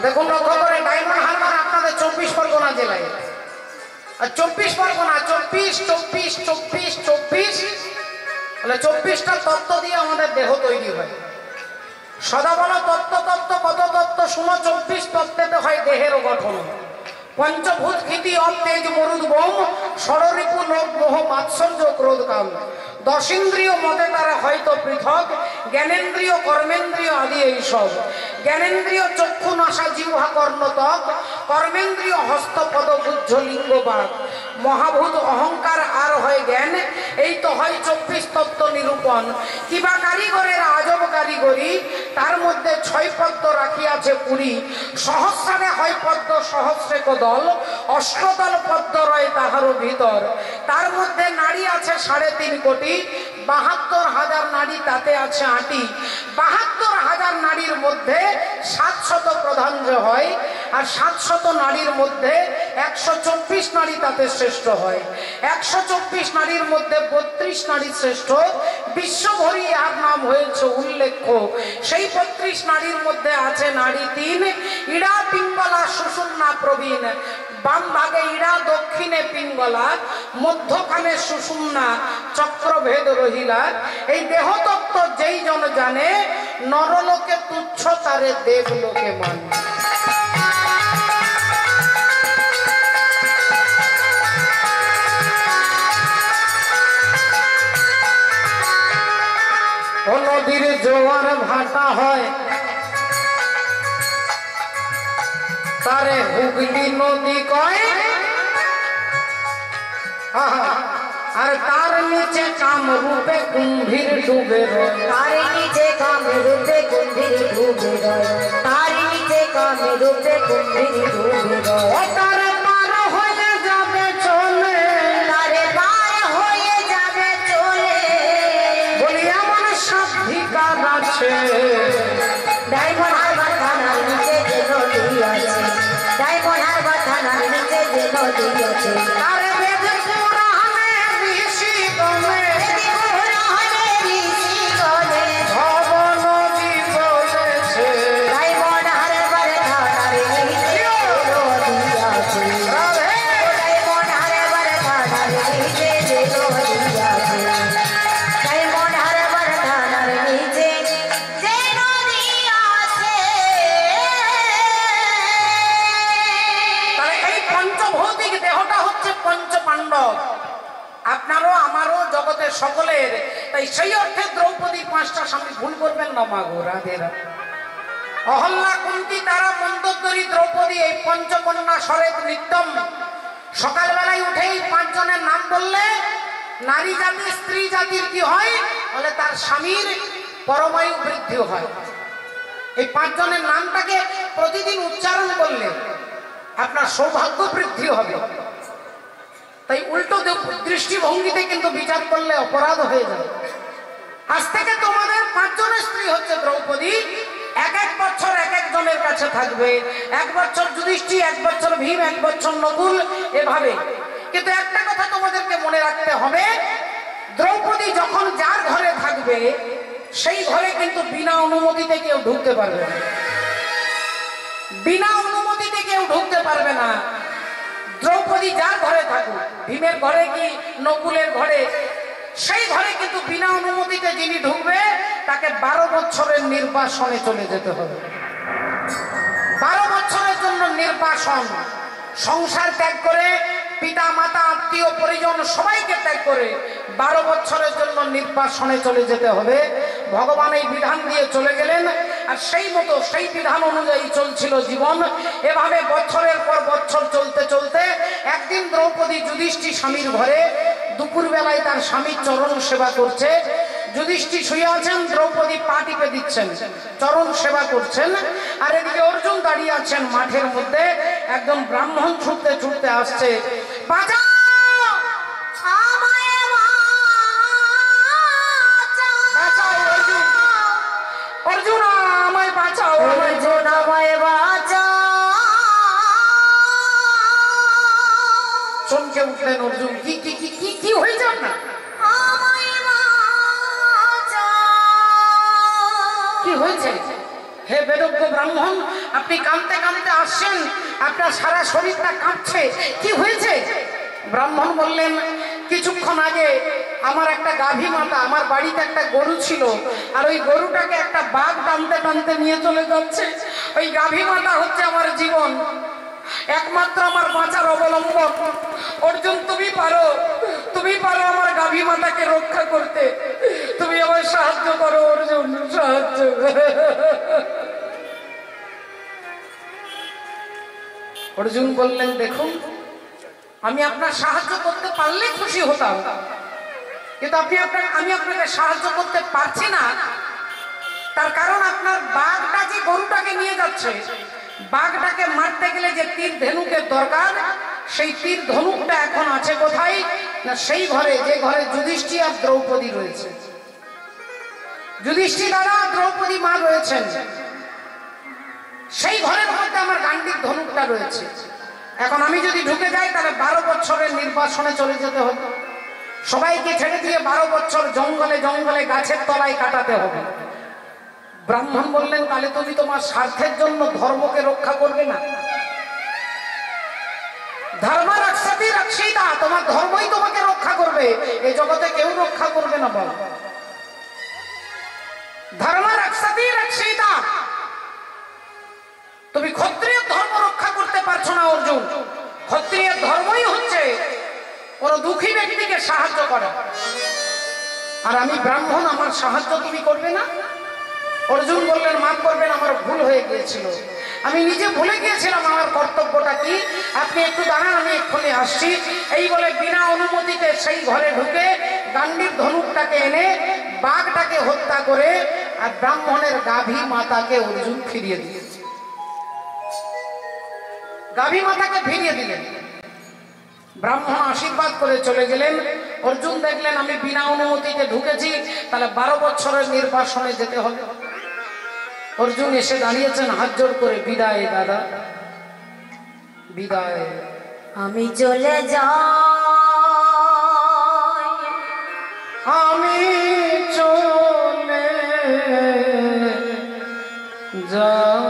দেখুন লক্ষ্য করে, ডায়মন্ড হারবার আপনাদের 24 পরগনা জেলায়। আর 24 পরগনা, 24 তাহলে 24টা তত্ত্ব দিয়ে আমাদের দেহ তৈরি হয়। সদা বলো তত্ত্ব তত্ত্ব কত তত্ত্ব শুনো 24 তত্ত্বেতে হয় দেহেরও গঠন। পঞ্চভূত খ্যাতি অতেজ মরুদ বোম ষড়রিপু লোভ মোহ মাৎসর্য ক্রোধ কাম। 10 ইন্দ্রিয় মতে তারা হয়তো পৃথক, জ্ঞানেন্দ্রিয় কর্মেন্দ্রিয় আদি এইসব। জ্ঞানেন্দ্রিয় চক্ষু নাসা জিহ্বা কর্ণ ত্বক, কর্মেন্দ্রিয় হস্ত পদ বুদ্ধ লিঙ্গ বাক। মহাভূত অহংকার আর হয় জ্ঞান, এই তো হয় 24 তত্ত্ব নিরূপণ। কিবা কারিগরের আজব কারিগরি, তার মধ্যে 6 পদ্ম রাখিয়াছে পুরী। সহস্রারে হয় পদ্ম সহস্রেক দল, অষ্টদল পদ্ম রয় তাহারও ভিতর। তার মধ্যে নারী আছে 3.5 কোটি, 72,000 নারী তাতে আছে আঁটি। 72,000 নারীর মধ্যে 700 প্রধান যে হয়, আর 700 নারীর মধ্যে 124 নারী তাতে শ্রেষ্ঠ হয়। 124 নারীর মধ্যে 32 নারী শ্রেষ্ঠ, বিশ্বভরি আর নাম হয়েছে উল্লেখ্য। সেই 32 নারীর মধ্যে আছে নারী 3, ইড়া পিঙ্গলা সুষুম্না প্রবীণ। বাম ভাগে ইড়া, দক্ষিণে পিঙ্গলা, মধ্যখানে সুষুম্না, চক্রভেদ রহিলা। এই দেহতত্ত্ব যেই জন জানে, নরলোকে তুচ্ছ তারে দেবলোকে মানে। ও নদীর জোয়ার ভাটা হয়, তারে হুগলি নদী কয়। আর তার নিচে কামরূপে কুম্ভীর ডুবে রয়। তার নিচে কামরূপে কুম্ভীর ডুবে রয়। তার নিচে কামরূপে কুম্ভীর ডুবে রয়। ও তারে পার হয়ে যাবে চলে, তারে পার হয়ে যাবে চলে। বলি এমন সাধিকার আছে, ডায়মন্ড হারবার থানার নিচে যে নদী আছে, ডায়মন্ড হারবার থানার নিচে যে নদী আছে। তারে বেদে পুরাণে ঋষি গণে ভব নদী বলেছে। ডায়মন্ড হারবার থানার নিচে নদী আছে। রাধে ডায়মন্ড হারবার থানার নিচে যে নদী আছে। ডায়মন্ড হারবার থানার নিচে যে নদী আছে। তাহলে এই পঞ্চভৌতিক দেহটা হচ্ছে পঞ্চ পাণ্ডব, আপনারও আমারও জগতের সকলের। তাই সেই অর্থে দ্রৌপদী 5টা স্বামী, ভুল করবেন না মা গো। রাধে রাধে। অহল্যা, কুন্তী, তারা, মন্দোদরী, দ্রৌপদী, এই পঞ্চকন্যা সরেত নিত্যম। সকালবেলায় উঠেই 5 জনের নাম বললে নারী জাতি স্ত্রী জাতির কি হয় বলে, তার স্বামীর পরমায়ু বৃদ্ধি হয়। এই 5 জনের নামটাকে প্রতিদিন উচ্চারণ করলে আপনার সৌভাগ্য বৃদ্ধি হবে। তাই উল্টো দৃষ্টিভঙ্গিতে কিন্তু বিচার করলে অপরাধ হয়ে যাবে। আজ থেকে তোমাদের 5 জনের স্ত্রী হচ্ছে দ্রৌপদী। 1 বছর 1 জনের কাছে থাকবে। 1 বছর যুধিষ্ঠির, 1 বছর ভীম, 1 বছর নকুল, এভাবে। কিন্তু একটা কথা তোমাদেরকে মনে রাখতে হবে, দ্রৌপদী যখন যার ঘরে থাকবে, সেই ঘরে কিন্তু বিনা অনুমতিতে কেউ ঢুকতে পারবে না। বিনা অনুমতিতে কেউ ঢুকতে পারবে না। দ্রৌপদী যার ঘরে থাকুক, ভীমের ঘরে কি নকুলের ঘরে, সেই ঘরে কিন্তু বিনা অনুমতিতে যিনি ঢুকবে, তাকে 12 বছরের নির্বাসনে চলে যেতে হবে। 12 বছরের জন্য নির্বাসন। সংসার ত্যাগ করে, পিতা মাতা আত্মীয় পরিজন সবাইকে ত্যাগ করে 12 বছরের জন্য নির্বাসনে চলে যেতে হবে। ভগবান এই বিধান দিয়ে চলে গেলেন, আর সেই মতো সেই বিধান অনুযায়ী চলছিল জীবন। এভাবে বছরের পর বছর চলতে চলতে একদিন দ্রৌপদী যুধিষ্ঠির স্বামীর ঘরে দুপুর বেলায় তার স্বামীর চরণ সেবা করছে। যুধিষ্ঠির শুয়ে আছেন, দ্রৌপদী পা টিপে দিচ্ছেন, চরণ সেবা করছেন। আর এদিকে অর্জুন দাঁড়িয়ে আছেন মাঠের মধ্যে। একজন ব্রাহ্মণ ছুটতে ছুটতে আসছে, বাঁচাও অর্জুন, অর্জুন আমায় বাঁচাও, অর্জুন আমায় বাঁচাও। চমকে উঠলেন অর্জুন, কি কি কি কি কি হয়ে যান না, কি হয়েছে? হে বেদজ্ঞ ব্রাহ্মণ, আপনি কাঁদতে কাঁদতে আসছেন, আপনার সারা শরীরটা কাঁপছে, কি হয়েছে? ব্রাহ্মণ বললেন, কিছুক্ষণ আগে আমার একটা গাভী মাতা, আমার বাড়িতে একটা গরু ছিল, আর ওই গরুটাকে একটা বাঘ টানতে টানতে নিয়ে চলে যাচ্ছে। ওই গাভী মাতা হচ্ছে আমার জীবন, একমাত্র আমার বাঁচার অবলম্বন। অর্জুন, তুমি পারো আমার গাভী মাতাকে রক্ষা করতে, তুমি আমায় সাহায্য করো অর্জুন, সাহায্য। অর্জুন বললেন, দেখুন আমি আপনার সাহায্য করতে পারলে খুশি হতাম, কিন্তু আমি আপনাকে সাহায্য করতে পারছি না। তার কারণ আপনার বাঘটা যে গরুটাকে নিয়ে যাচ্ছে, বাঘটাকে মারতে গেলে যে তীর ধনুকের দরকার, সেই তীর ধনুকটা এখন আছে কোথায় না সেই ঘরে, যে ঘরে যুধিষ্ঠির আর দ্রৌপদী রয়েছে। যুধিষ্ঠির দ্বারা দ্রৌপদী মা রয়েছেন, সেই ঘরের মধ্যে আমার গান্ডীর ধনুকটা রয়েছে। এখন আমি যদি ঢুকে যাই তাহলে 12 বছরের নির্বাসনে চলে যেতে হবে, সবাইকে ছেড়ে দিয়ে 12 বছর জঙ্গলে জঙ্গলে গাছের তলায় কাটাতে হবে। ব্রাহ্মণ বললেন, তাহলে তুমি তোমার স্বার্থের জন্য ধর্মকে রক্ষা করবে না? ধর্ম রক্ষাতি রক্ষিতা, তোমার ধর্মই তোমাকে রক্ষা করবে, এই জগতে কেউ রক্ষা করবে না। বল, ধর্ম রক্ষাতি রক্ষিতা, তুমি ক্ষত্রিয় ধর্ম রক্ষা করতে পারছো না অর্জুন। ক্ষত্রিয় ধর্মই হচ্ছে কোন দুঃখী ব্যক্তিকে সাহায্য করা, আর আমি ব্রাহ্মণ, আমার সাহায্য তুমি করবে না? অর্জুন বললেন, মাফ করবেন, আমার ভুল হয়ে গিয়েছিল, আমি নিজে ভুলে গিয়েছিলাম আমার কর্তব্যটা কি, আপনি একটু দাঁড়ান, আমি এক্ষুনি আসছি। এই বলে বিনা অনুমতিতে সেই ঘরে ঢুকে গান্ডীর ধনুকটাকে এনে বাঘটাকে হত্যা করে আর ব্রাহ্মণের গাভী মাতাকে অর্জুন ফিরিয়ে দিয়েছে। গাভী মাতাকে ফিরিয়ে দিলেন, ব্রাহ্মণ আশীর্বাদ করে চলে গেলেন। অর্জুন দেখলেন আমি বিনা অনুমতিতে ঢুকেছি, তাহলে 12 বছরের নির্বাসনে যেতে হবে। অর্জুন এসে দাঁড়িয়েছেন হাত জোড় করে, বিদায় দাদা, বিদায়, আমি চলে যাই, আমি চলে যাই,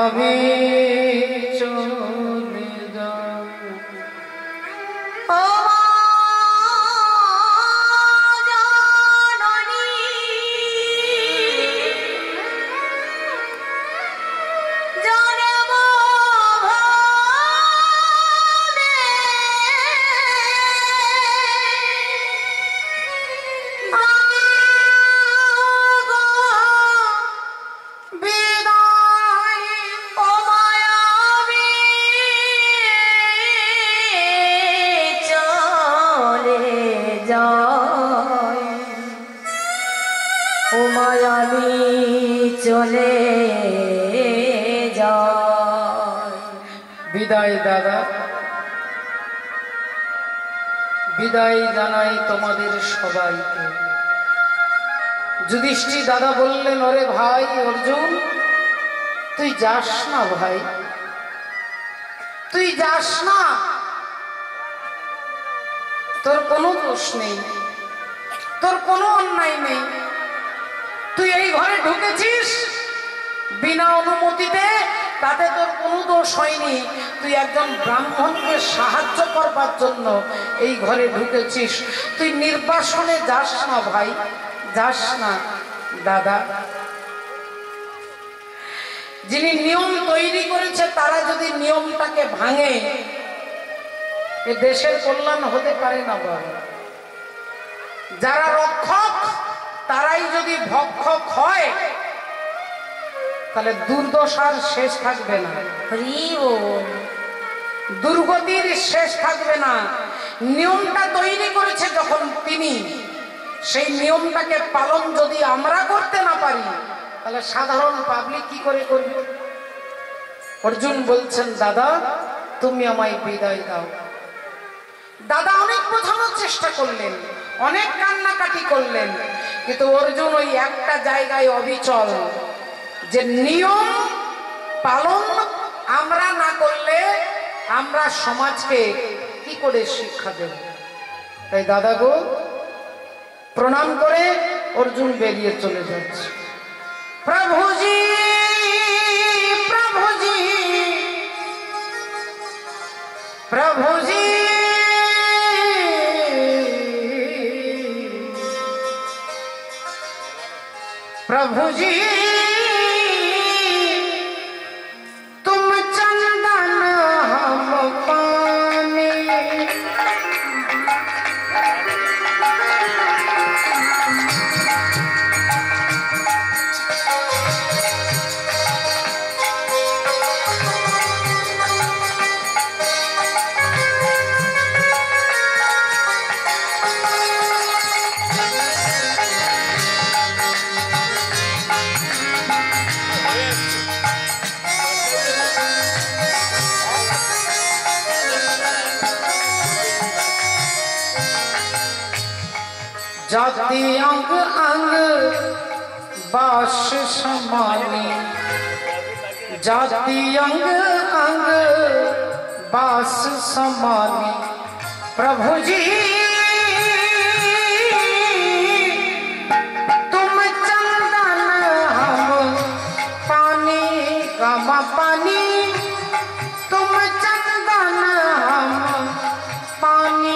আমি চলে যাই। চলে যায়। বিদায় দাদা, বিদায় জানাই তোমাদের সবাইকে। যুধিষ্ঠির দাদা বললেন, ওরে ভাই অর্জুন, তুই যাস না ভাই, তুই যাস না, তোর কোনো দোষ নেই, তোর কোনো অন্যায় নেই, তুই এই ঘরে ঢুকেছিস বিনা অনুমতিতে, তাতে তোর কোনো দোষ হয়নি, তুই একজন ব্রাহ্মণকে সাহায্য করবার জন্য এই ঘরে ঢুকেছিস, তুই নির্বাসনে যাস না ভাই, যাস না দাদা। যিনি নিয়ম তৈরি করেছে তারা যদি নিয়মটাকে ভাঙে, এ দেশের কল্যাণ হতে পারে না বাবা। যারা রক্ষক তারাই যদি ভক্ষক হয়, তাহলে দুর্দশার শেষ থাকবে না, দুর্গতির শেষ থাকবে না। নিয়মটা তৈরি করেছে যখন তিনি, সেই নিয়মটাকে পালন যদি আমরা করতে না পারি, তাহলে সাধারণ পাবলিক কি করে করবে? অর্জুন বলছেন, দাদা তুমি আমায় বিদায় দাও। দাদা অনেক বোঝানোর চেষ্টা করলেন, অনেক কান্নাকাটি করলেন, কিন্তু অর্জুন ওই একটা জায়গায় অবিচল, যে নিয়ম পালন আমরা না করলে আমরা সমাজকে কি করে শিক্ষা দেব। তাই দাদা গো প্রণাম করে অর্জুন বেরিয়ে চলে যাচ্ছে। প্রভুজি প্রভুজি प्रभु जी प्रभु जी तुम चंदन हम पानी जाति अंग अंग बास समानी जाति अंग अंग बास समानी प्रभु जी तुम चंदन हम पानी गमा पानी तुम चंदन हम पानी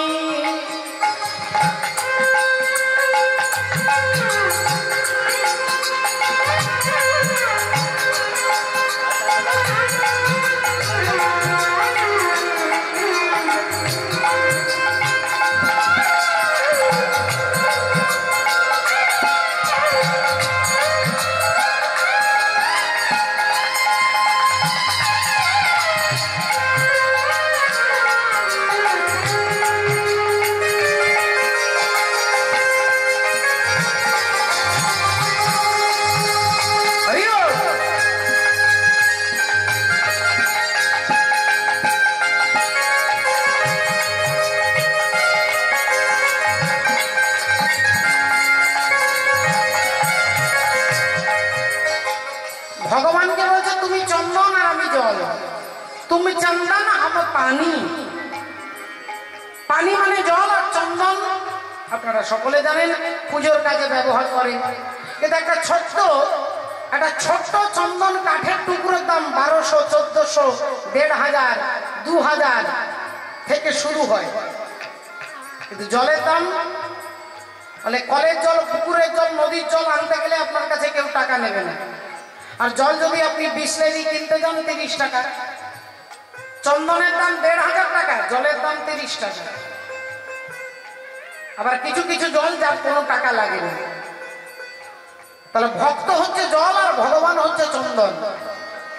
भगवान के बोलছে তুমি চন্দন আর আমি জল তুমি চন্দন हम पानी पानी মানে জল আর চন্দন আপনারা সকলে জানেন পূজোর কাজে ব্যবহার করেন এটা একটা ছোট্ট চন্দন কাঠের টুকরোর দাম 1200 1400 1500 2000 থেকে শুরু হয় কিন্তু জলের দাম বলে কলের জল পুকুরের জল নদীর জল আনতে গেলে আপনার কাছে কেউ টাকা নেবে না আর জল যদি আপনি বিসলেরি কিনতে যান 30 টাকা চন্দনের দাম 1500 টাকা জলের দাম 30 টাকা আবার কিছু কিছু জল যার কোনো টাকা লাগে না তাহলে ভক্ত হচ্ছে জল আর ভগবান হচ্ছে চন্দন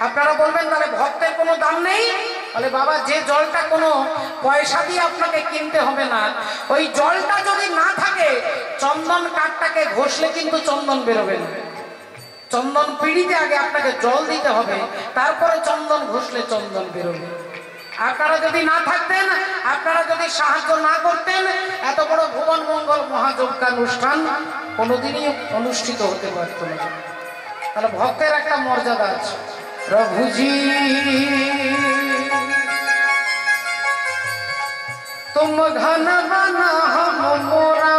আপনারা বলবেন তাহলে ভক্তের কোনো দাম নেই বলে বাবা যে জলটা কোনো পয়সা দিয়ে আপনাকে কিনতে হবে না ওই জলটা যদি না থাকে চন্দন কাঠটাকে ঘষলে কিন্তু চন্দন বেরোবে না চন্দন পিড়িতে আগে আপনাকে জল দিতে হবে তারপরে চন্দন ঘষলে চন্দন বেরোবে আপনারা যদি না থাকতেন আপনারা যদি সাহায্য না করতেন এত বড় ভুবন মঙ্গল মহাযজ্ঞানুষ্ঠান কোনোদিনই অনুষ্ঠিত হতে পারত না তাহলে ভক্তের একটা মর্যাদা আছে প্রভুজি तुम घन बना हम मोरा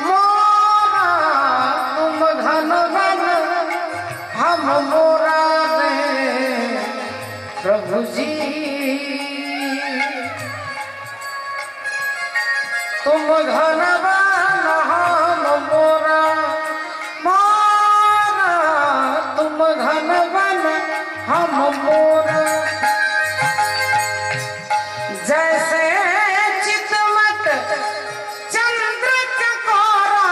मोरा तुम घन बना हम मोरा रे प्रभु जी तुम घन बना हम मोरा मोरा तुम घन बना हम मोरा जैसे चितमत चंद्र चकोरा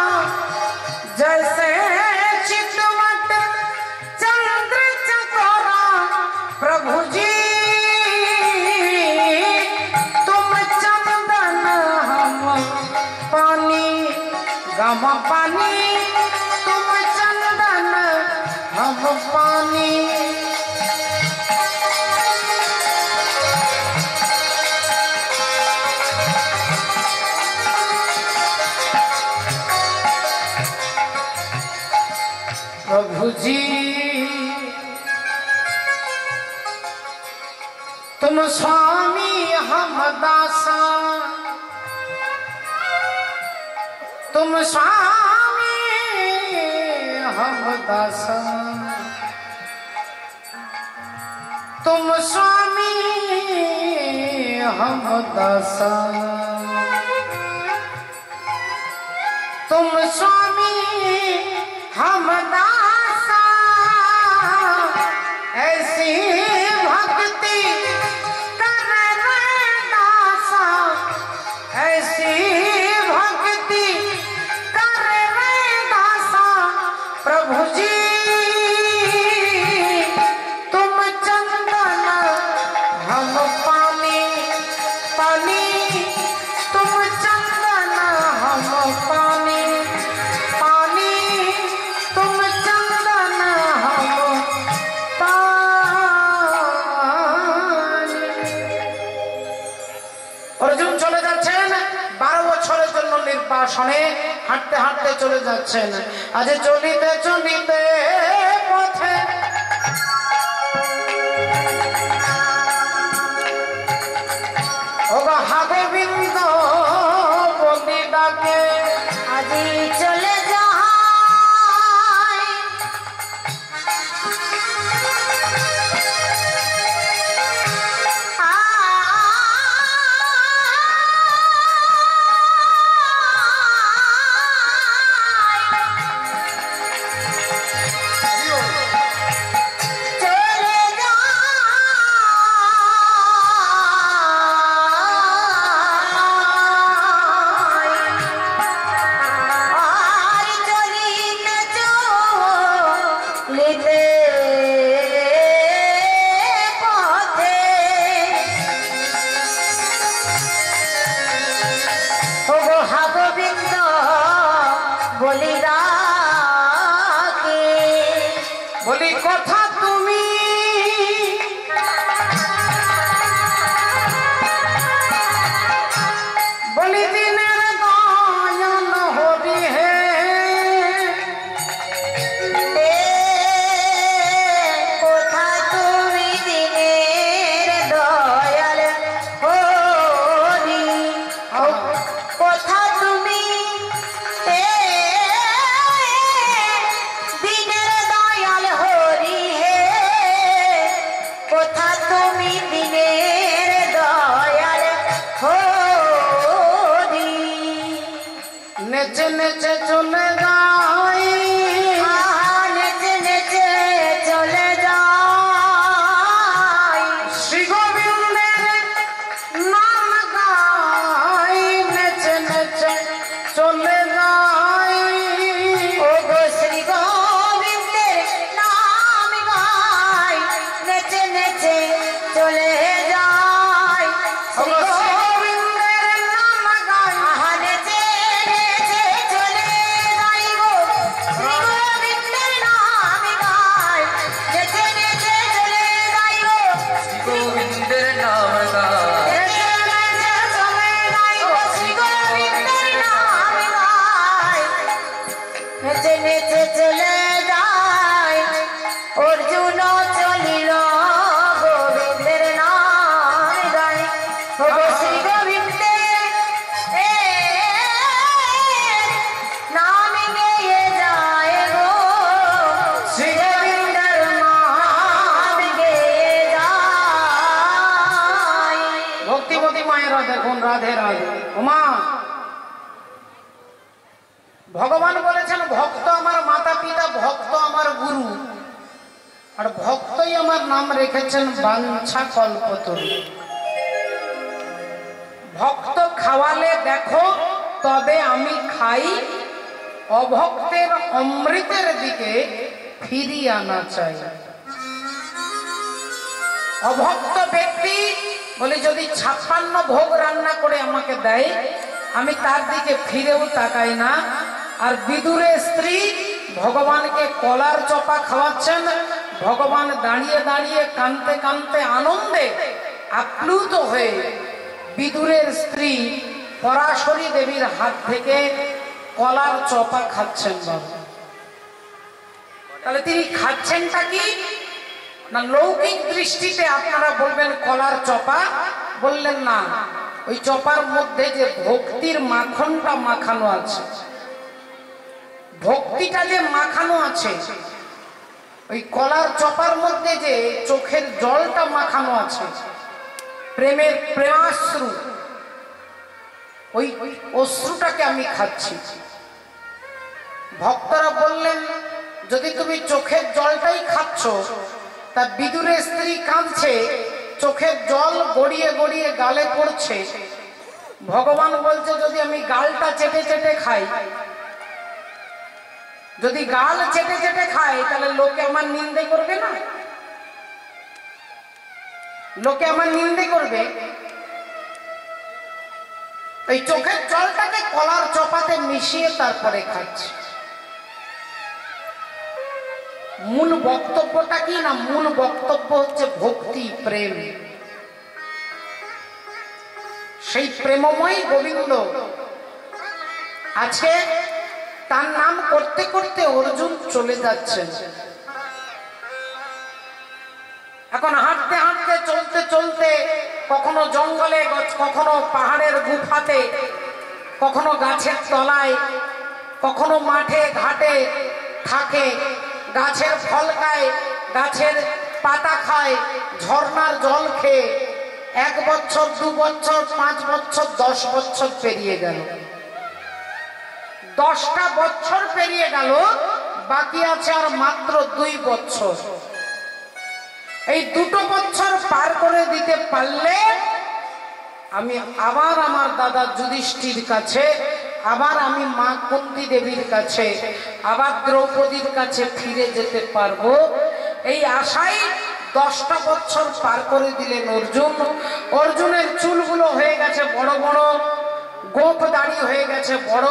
जैसे चितमत चंद्र चकोरा प्रभु जी तुम चंदन हम पानी गम पानी तुम चंदन हम पानी प्रभु जी तुम स्वामी हम दासा तुम स्वामी हम दासा तुम स्वामी हम दासा तुम स्वामी हम दासा ऐसी भक्ति कर रे दासा ऐसी भक्ति कर रे दासा प्रभु जी तुम चंदन हम पानी पानी तुम चंदन हम पानी पानी तुम चंदन हम पानी। अर्जुन चले যাচ্ছেন 12 বছরের জন্য নির্বাসনে হাঁটতে হাঁটতে চলে যাচ্ছেন। আজ চলিতে চলিতে পথে ওগো হা গোবিন্দ বলি ডাকে আজি চলে যাই বলি কথা তুমি বলি দিনের দয়াল হবি হে কোথা তুমি দিনের দয়াল হরি কোথা তুমি দিনের দয়াল হরি হে কোথা তুমি দিনের দয়াল হরি নেচে নেচে চলে যাই নেচে নেচে চলে যাই শ্রী গোবিন্দের নাম গাই নেচে নেচে চলে যাই ওগো শ্রী গোবিন্দের নাম গাই নেচে নেচে চলে যাই শ্রী গোবিন্দের নাম গাই আহা নেচে নেচে চলে যাই গো শ্রী গোবিন্দের নাম গাই নেচে নেচে চলে যাই গো গোবিন্দের নাম গায় নেচে নেচে চলে যাই গো শ্রী গোবিন্দের নাম গাই নেচে নেচে চলে যায় অর্জুন চলিল গোবিন্দের নাম গায় ওগো শ্রী গোবিন্দের নাম গেয়ে যায় গো শ্রী গোবিন্দের নাম গেয়ে যায় ভক্তিমতী মায়েরা দেখুন রাধে রাধে উমা ভগবান বলেছেন ভক্ত আমার মাতা পিতা ভক্ত আমার গুরু আর ভক্তই আমার নাম রেখেছেন বাঞ্ছা কল্পতরু। ভক্ত খাওয়ালে দেখো তবে আমি খাই অভক্তের অমৃতের দিকে ফিরিয়ে আনা চাই। অভক্ত ব্যক্তি বলে যদি 56 ভোগ রান্না করে আমাকে দেয় আমি তার দিকে ফিরেও তাকাই না। আর বিদুরের স্ত্রী ভগবানকে কলার চপা খাওয়াচ্ছেন, ভগবান দাঁড়িয়ে দাঁড়িয়ে কাঁদতে কাঁদতে আনন্দে আপ্লুত হয়ে বিদুরের স্ত্রী পরাশরী দেবীর হাত থেকে কলার চপা খাচ্ছেন। বাবা তাহলে তিনি খাচ্ছেনটা কি না লৌকিক দৃষ্টিতে আপনারা বলবেন কলার চপা, বললেন না ওই চপার মধ্যে যে ভক্তির মাখনটা মাখানো আছে, ভক্তিটা যে মাখানো আছে, ওই কলার চপার মধ্যে যে চোখের জলটা মাখানো আছে, প্রেমের প্রেমাশ্রু, ওই অশ্রুটাকে আমি খাচ্ছি। ভক্তরা বললেন, যদি তুমি চোখের জলটাই খাচ্ছ, তা বিদুরের স্ত্রী কাঁদছে, চোখের জল গড়িয়ে গড়িয়ে গালে পড়ছে। ভগবান বলছে, যদি আমি গালটা চেটে চেটে খাই, যদি গাল চেটে চেটে খাই, তাহলে লোকে আমার নিন্দে করবে না? লোকে আমার নিন্দে করবে। এই চোখের জলটাকে কলার চপাতে মিশিয়ে তারপরে খাচ্ছে। মূল বক্তব্যটা কি না? মূল বক্তব্য হচ্ছে ভক্তি, প্রেম। সেই প্রেমময় গোবিন্দ আছে, তার নাম করতে করতে অর্জুন চলে যাচ্ছেন। এখন হাঁটতে হাঁটতে, চলতে চলতে, কখনো জঙ্গলে, কখনো পাহাড়ের গুফাতে, কখনো গাছের তলায়, কখনো মাঠে ঘাটে থাকে, গাছের ফল খায়, গাছের পাতা খায়, ঝর্ণার জল খেয়ে 1 বছর, 2 বছর, 5 বছর, 10 বছর পেরিয়ে গেল। 10টা বছর পেরিয়ে গেল, বাকি আছে আর মাত্র 2 বছর। এই 2 বছর পার করে দিতে পারলে আমি আবার আমার দাদা যুধিষ্ঠির কাছে, আবার আমি মা কুন্তি দেবীর কাছে, আবার দ্রৌপদীর কাছে ফিরে যেতে পারবো। এই আশায় 10টা বছর পার করে দিলেন অর্জুন। অর্জুনের চুলগুলো হয়ে গেছে বড় বড়, গোপ দাড়ি হয়ে গেছে বড়,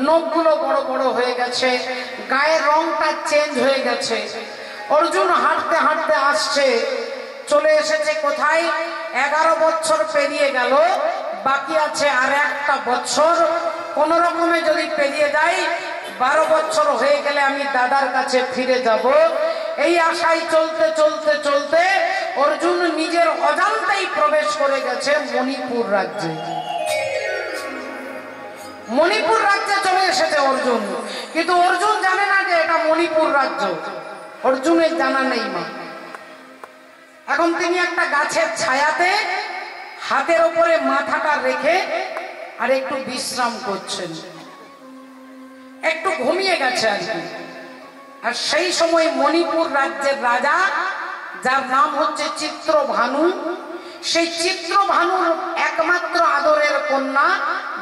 নখগুলো বড় বড় হয়ে গেছে, গায়ের রংটা চেঞ্জ হয়ে গেছে। অর্জুন হাঁটতে হাঁটতে আসছে, চলে এসেছে কোথায়? 11 বছর পেরিয়ে গেল, বাকি আছে আর 1টা বছর। কোন রকমে যদি পেরিয়ে যায়, 12 বছর হয়ে গেলে আমি দাদার কাছে ফিরে যাব। এই আশায় চলতে চলতে চলতে অর্জুন নিজের অজান্তেই প্রবেশ করে গেছে মণিপুর রাজ্যে। মণিপুর রাজ্যে চলে এসেছে অর্জুন, কিন্তু অর্জুন জানে না যে এটা মণিপুর রাজ্য। অর্জুনের জানা নেই মা। এখন তিনি একটা গাছের ছায়াতে হাতের উপরে মাথাটা রেখে আর একটু বিশ্রাম করছেন, একটু ঘুমিয়ে গেছে আর কি। আর সেই সময় মণিপুর রাজ্যের রাজা, যার নাম হচ্ছে চিত্রভানু, সেই চিত্রভানুর একমাত্র আদরের কন্যা,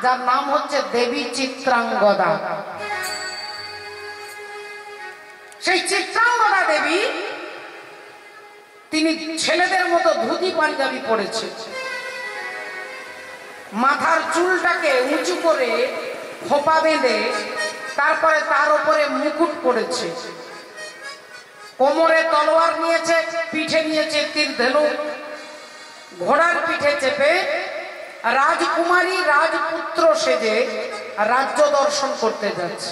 যার নাম হচ্ছে দেবী চিত্রাঙ্গদা। সেই চিত্রাঙ্গদা দেবী, তিনি ছেলেদের মতো ধুতি পাঞ্জাবি পরেছে, মাথার চুলটাকে উঁচু করে খোপা বেঁধে, তারপরে তার উপরে মুকুট পড়েছে, কোমরে তলোয়ার নিয়েছে, পিঠে নিয়েছে তীর ধনুক, ঘোড়ার পিঠে চেপে রাজকুমারী রাজপুত্র সেজে রাজ্য দর্শন করতে যাচ্ছে।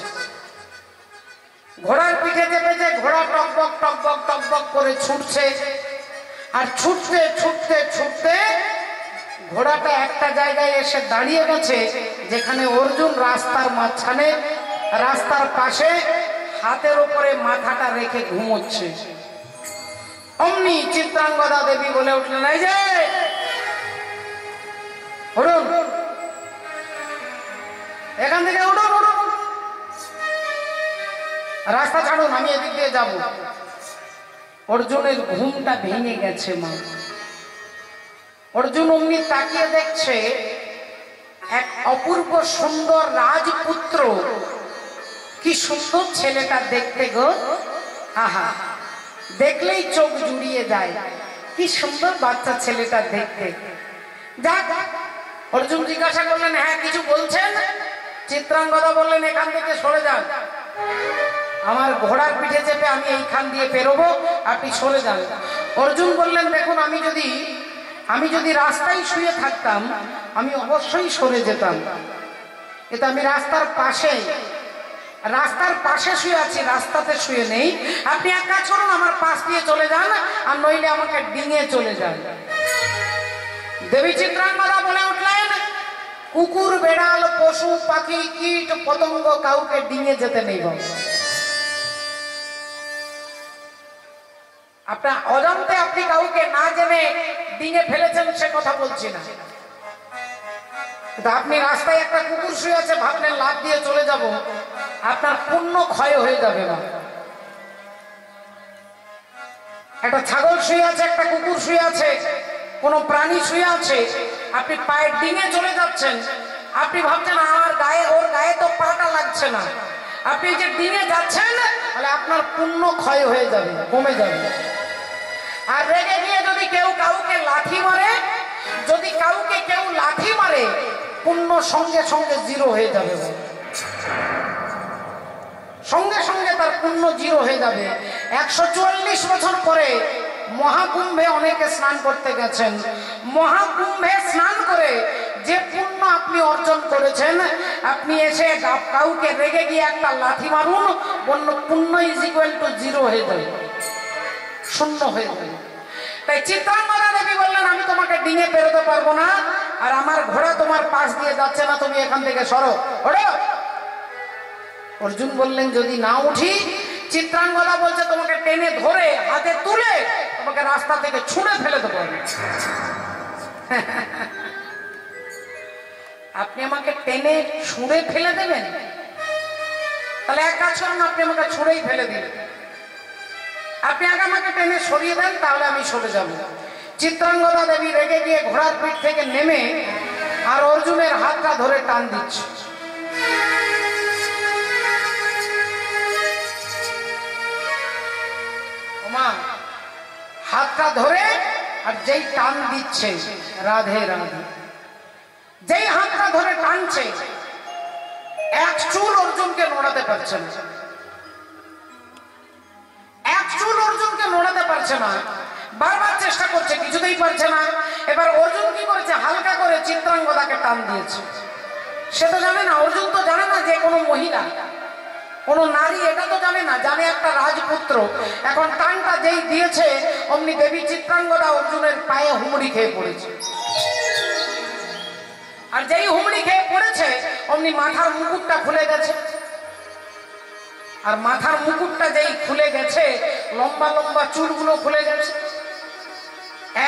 ঘোড়ার পিঠে চেপেছে, ঘোড়া টকবক টকবক টকবক করে ছুটছে, আর ছুটতে ছুটতে ছুটতে ঘোড়াটা একটা জায়গায় এসে দাঁড়িয়ে গেছে, যেখানে অর্জুন রাস্তার মাঝখানে, রাস্তার পাশে হাতের উপরে মাথাটা রেখে ঘুমোচ্ছে। অমনি চিত্রাঙ্গদা দেবী বলে উঠলেন, এই যে উঠুন, এখান থেকে উঠুন, উঠুন, রাস্তা ছাড়ুন, আমি এদিক দিয়ে যাব। অর্জুনের ঘুমটা ভেঙে গেছে মা। অর্জুন অমনি তাকিয়ে দেখছে এক অপূর্ব সুন্দর রাজপুত্র। কি সুন্দর ছেলেটা দেখতে গো, আহা, দেখলেই চোখ জুড়িয়ে যায়। কি সুন্দর বাচ্চা ছেলেটা দেখতে। যাক, অর্জুন জিজ্ঞাসা করলেন, হ্যাঁ কিছু বলছেন? চিত্রাঙ্গদা বললেন, এখান থেকে সরে যান, আমার ঘোড়ার পিঠে চেপে আমি এইখান দিয়ে পেরোবো, আপনি সরে যান। অর্জুন বললেন, দেখুন, আমি যদি রাস্তায় শুয়ে থাকতাম, আমি অবশ্যই সরে যেতাম, কিন্তু আমি রাস্তার পাশে শুয়ে আছি, রাস্তাতে শুয়ে নেই। আপনি এক কাজ করুন, আমার পাশ দিয়ে চলে যান, আর নইলে আমাকে ডিঙে চলে যান। দেবী চিত্রাঙ্গদা বলে উঠলেন, কুকুর, বেড়াল, পশু পাখি, কীট পতঙ্গ কাউকে ডিঙে যেতে নেই বাবা। আপনার অজান্তে আপনি কাউকে না জেনে ডিঙে ফেলেছেন সে কথা বলছি না। আপনি রাস্তায় একটা কুকুর শুয়ে আছে, ভাবলেন লাফ দিয়ে চলে যাব, আপনার পুণ্য ক্ষয় হয়ে যাবে না। একটা ছাগল শুয়ে আছে, একটা কুকুর শুয়ে আছে, কোনো প্রাণী শুয়ে আছে, আপনি পায়ের ডিঙে চলে যাচ্ছেন, আপনি ভাবছেন আমার গায়ে, ওর গায়ে তো পাটা লাগছে না, আপনি যে ডিঙে যাচ্ছেন তাহলে আপনার পুণ্য ক্ষয় হয়ে যাবে, কমে যাবে। আর রেগে গিয়ে যদি কেউ কাউকে লাঠি মারে, যদি কাউকে কেউ লাঠি মারে, পুণ্য সঙ্গে সঙ্গে জিরো হয়ে যাবে, সঙ্গে সঙ্গে তার পুণ্য জিরো হয়ে যাবে। 144 বছর পরে মহাকুম্ভে অনেকে স্নান করতে গেছেন, মহাকুম্ভে স্নান করে যে পুণ্য আপনি অর্জন করেছেন, আপনি এসে কাউকে রেগে গিয়ে একটা লাঠি মারুন, পুণ্য ইজ ইকুয়াল টু জিরো হয়ে যাবে, শূন্য হয়ে যাবে। তাই চিত্রাঙ্গদা দেবী বললেন আমি তোমাকে ডিঙে পেরোতে পারবো না, আর আমার ঘোড়া তোমার পাশ দিয়ে যাচ্ছে না, তুমি এখান থেকে সরো, ওঠো। অর্জুন বললেন যদি না উঠি, চিত্রাঙ্গদা বলছে তোমাকে টেনে ধরে হাতে তুলে তোমাকে রাস্তা থেকে ছুঁড়ে ফেলে দেবো। আপনি আমাকে টেনে ছুঁড়ে ফেলে দেবেন? তাহলে এক কাজ করুন, আপনি আমাকে ছুঁড়েই ফেলে দিন, আপনি আগে আমাকে টেনে সরিয়ে দেন, তাহলে আমি সরে যাব। চিত্রাঙ্গদা দেবী রেগে গিয়ে ঘোড়ার পিঠ থেকে নেমে আর অর্জুনের হাতটা ধরে টান দিচ্ছে। হাতটা ধরে আর যেই টান দিচ্ছে, রাধে রাধে, যেই হাতটা ধরে টানছে, এক চুল অর্জুনকে নড়াতে পারছে না, এক চুল অর্জুনকে নড়াতে পারছে না, বারবার চেষ্টা করছে, কিছুতেই পারছে না। এবার অর্জুন কি করেছে, হালকা করে চিত্রাঙ্গদাকে টান দিয়েছে। সে তো জানে না, অর্জুন তো জানে না যে কোনো মহিলা, কোন নারী, এটা তো জানে না, জানে একটা রাজপুত্র। এখন টানটা যেই দিয়েছে, অমনি দেবী চিত্রাঙ্গদা অর্জুনের পায়ে হুমড়ি খেয়ে পড়েছে। আর যেই হুমড়ি খেয়ে পড়েছে, অমনি মাথার মুকুটটা খুলে গেছে। আর মাথার মুকুটটা যেই খুলে গেছে, লম্বা লম্বা চুলগুলো খুলে গেছে,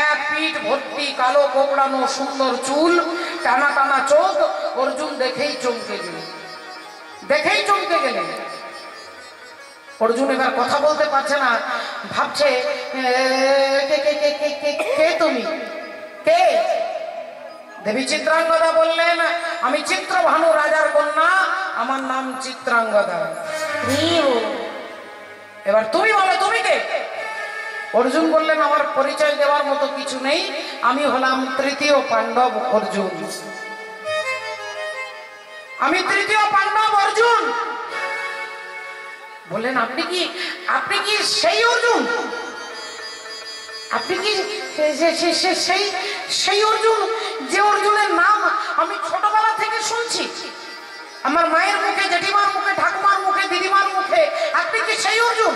এক পিঠ ভর্তি কালো কোকড়ানো সুন্দর চুল, টানা টানা চোখ। অর্জুন দেখেই চমকে গেল, দেখেই চমকে গেলে। অর্জুন এবার কথা বলতে পারছে না, ভাবছে কে তুমি, কে? দেবী চিত্রাঙ্গদা বললেন আমি চিত্রভানু রাজার কন্যা, আমার নাম চিত্রাঙ্গদা। এবার তুমি বলো তুমি কে? অর্জুন বললেন আমার পরিচয় দেওয়ার মতো কিছু নেই, আমি হলাম তৃতীয় পাণ্ডব অর্জুন, আমি তৃতীয় পাণ্ডব অর্জুন। বললেন আপনি কি সেই অর্জুন? আপনি কি সেই অর্জুন যে অর্জুনের নাম আমি ছোটবেলা থেকে শুনছি, আমার মায়ের মুখে, জেঠিমার মুখে, ঠাকুমার মুখে, দিদিমার মুখে? আপনি কি সেই অর্জুন?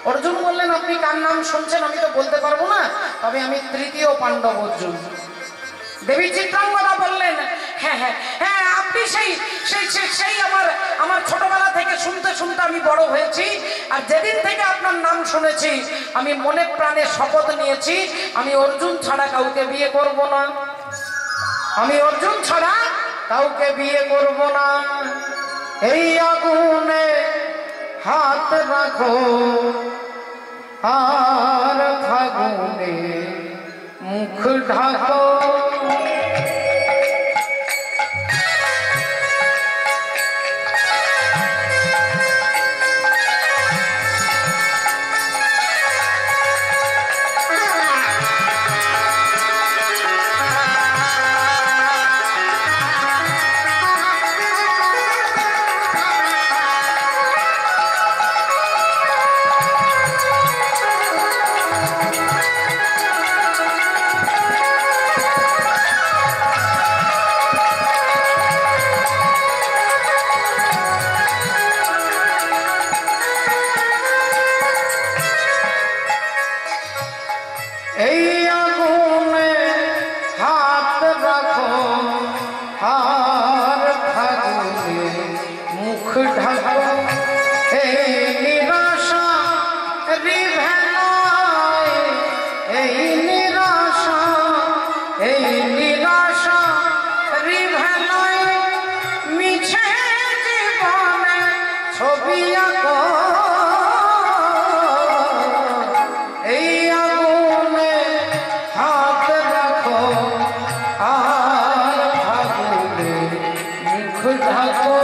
অর্জুন বললেন আপনি কার নাম শুনছেন আমি তো বলতে পারবো না, তবে আমি তৃতীয় পাণ্ডব অর্জুন। দেবী চিত্রাঙ্গদা বললেন হ্যাঁ হ্যাঁ হ্যাঁ, আপনি সেই আমার ছোটবেলা থেকে শুনতে শুনতে আমি বড় হয়েছি। আর যেদিন থেকে আপনার নাম শুনেছি, আমি মনে প্রাণে শপথ নিয়েছি আমি অর্জুন ছাড়া কাউকে বিয়ে করব না, আমি অর্জুন ছাড়া কাউকে বিয়ে করব না। এই আগুনে হাত রাখো আর ফাগুনে মুখ ঢাকো। ঢাকো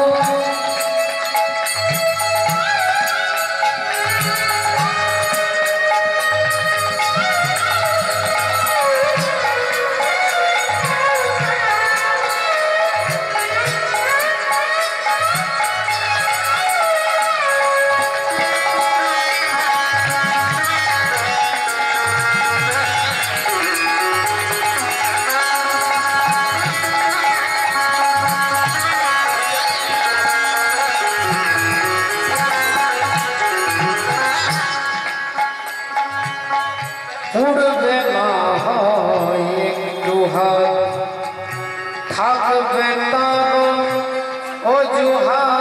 উড়বে না হয় একটু হাত থাকবে তার অজুহাত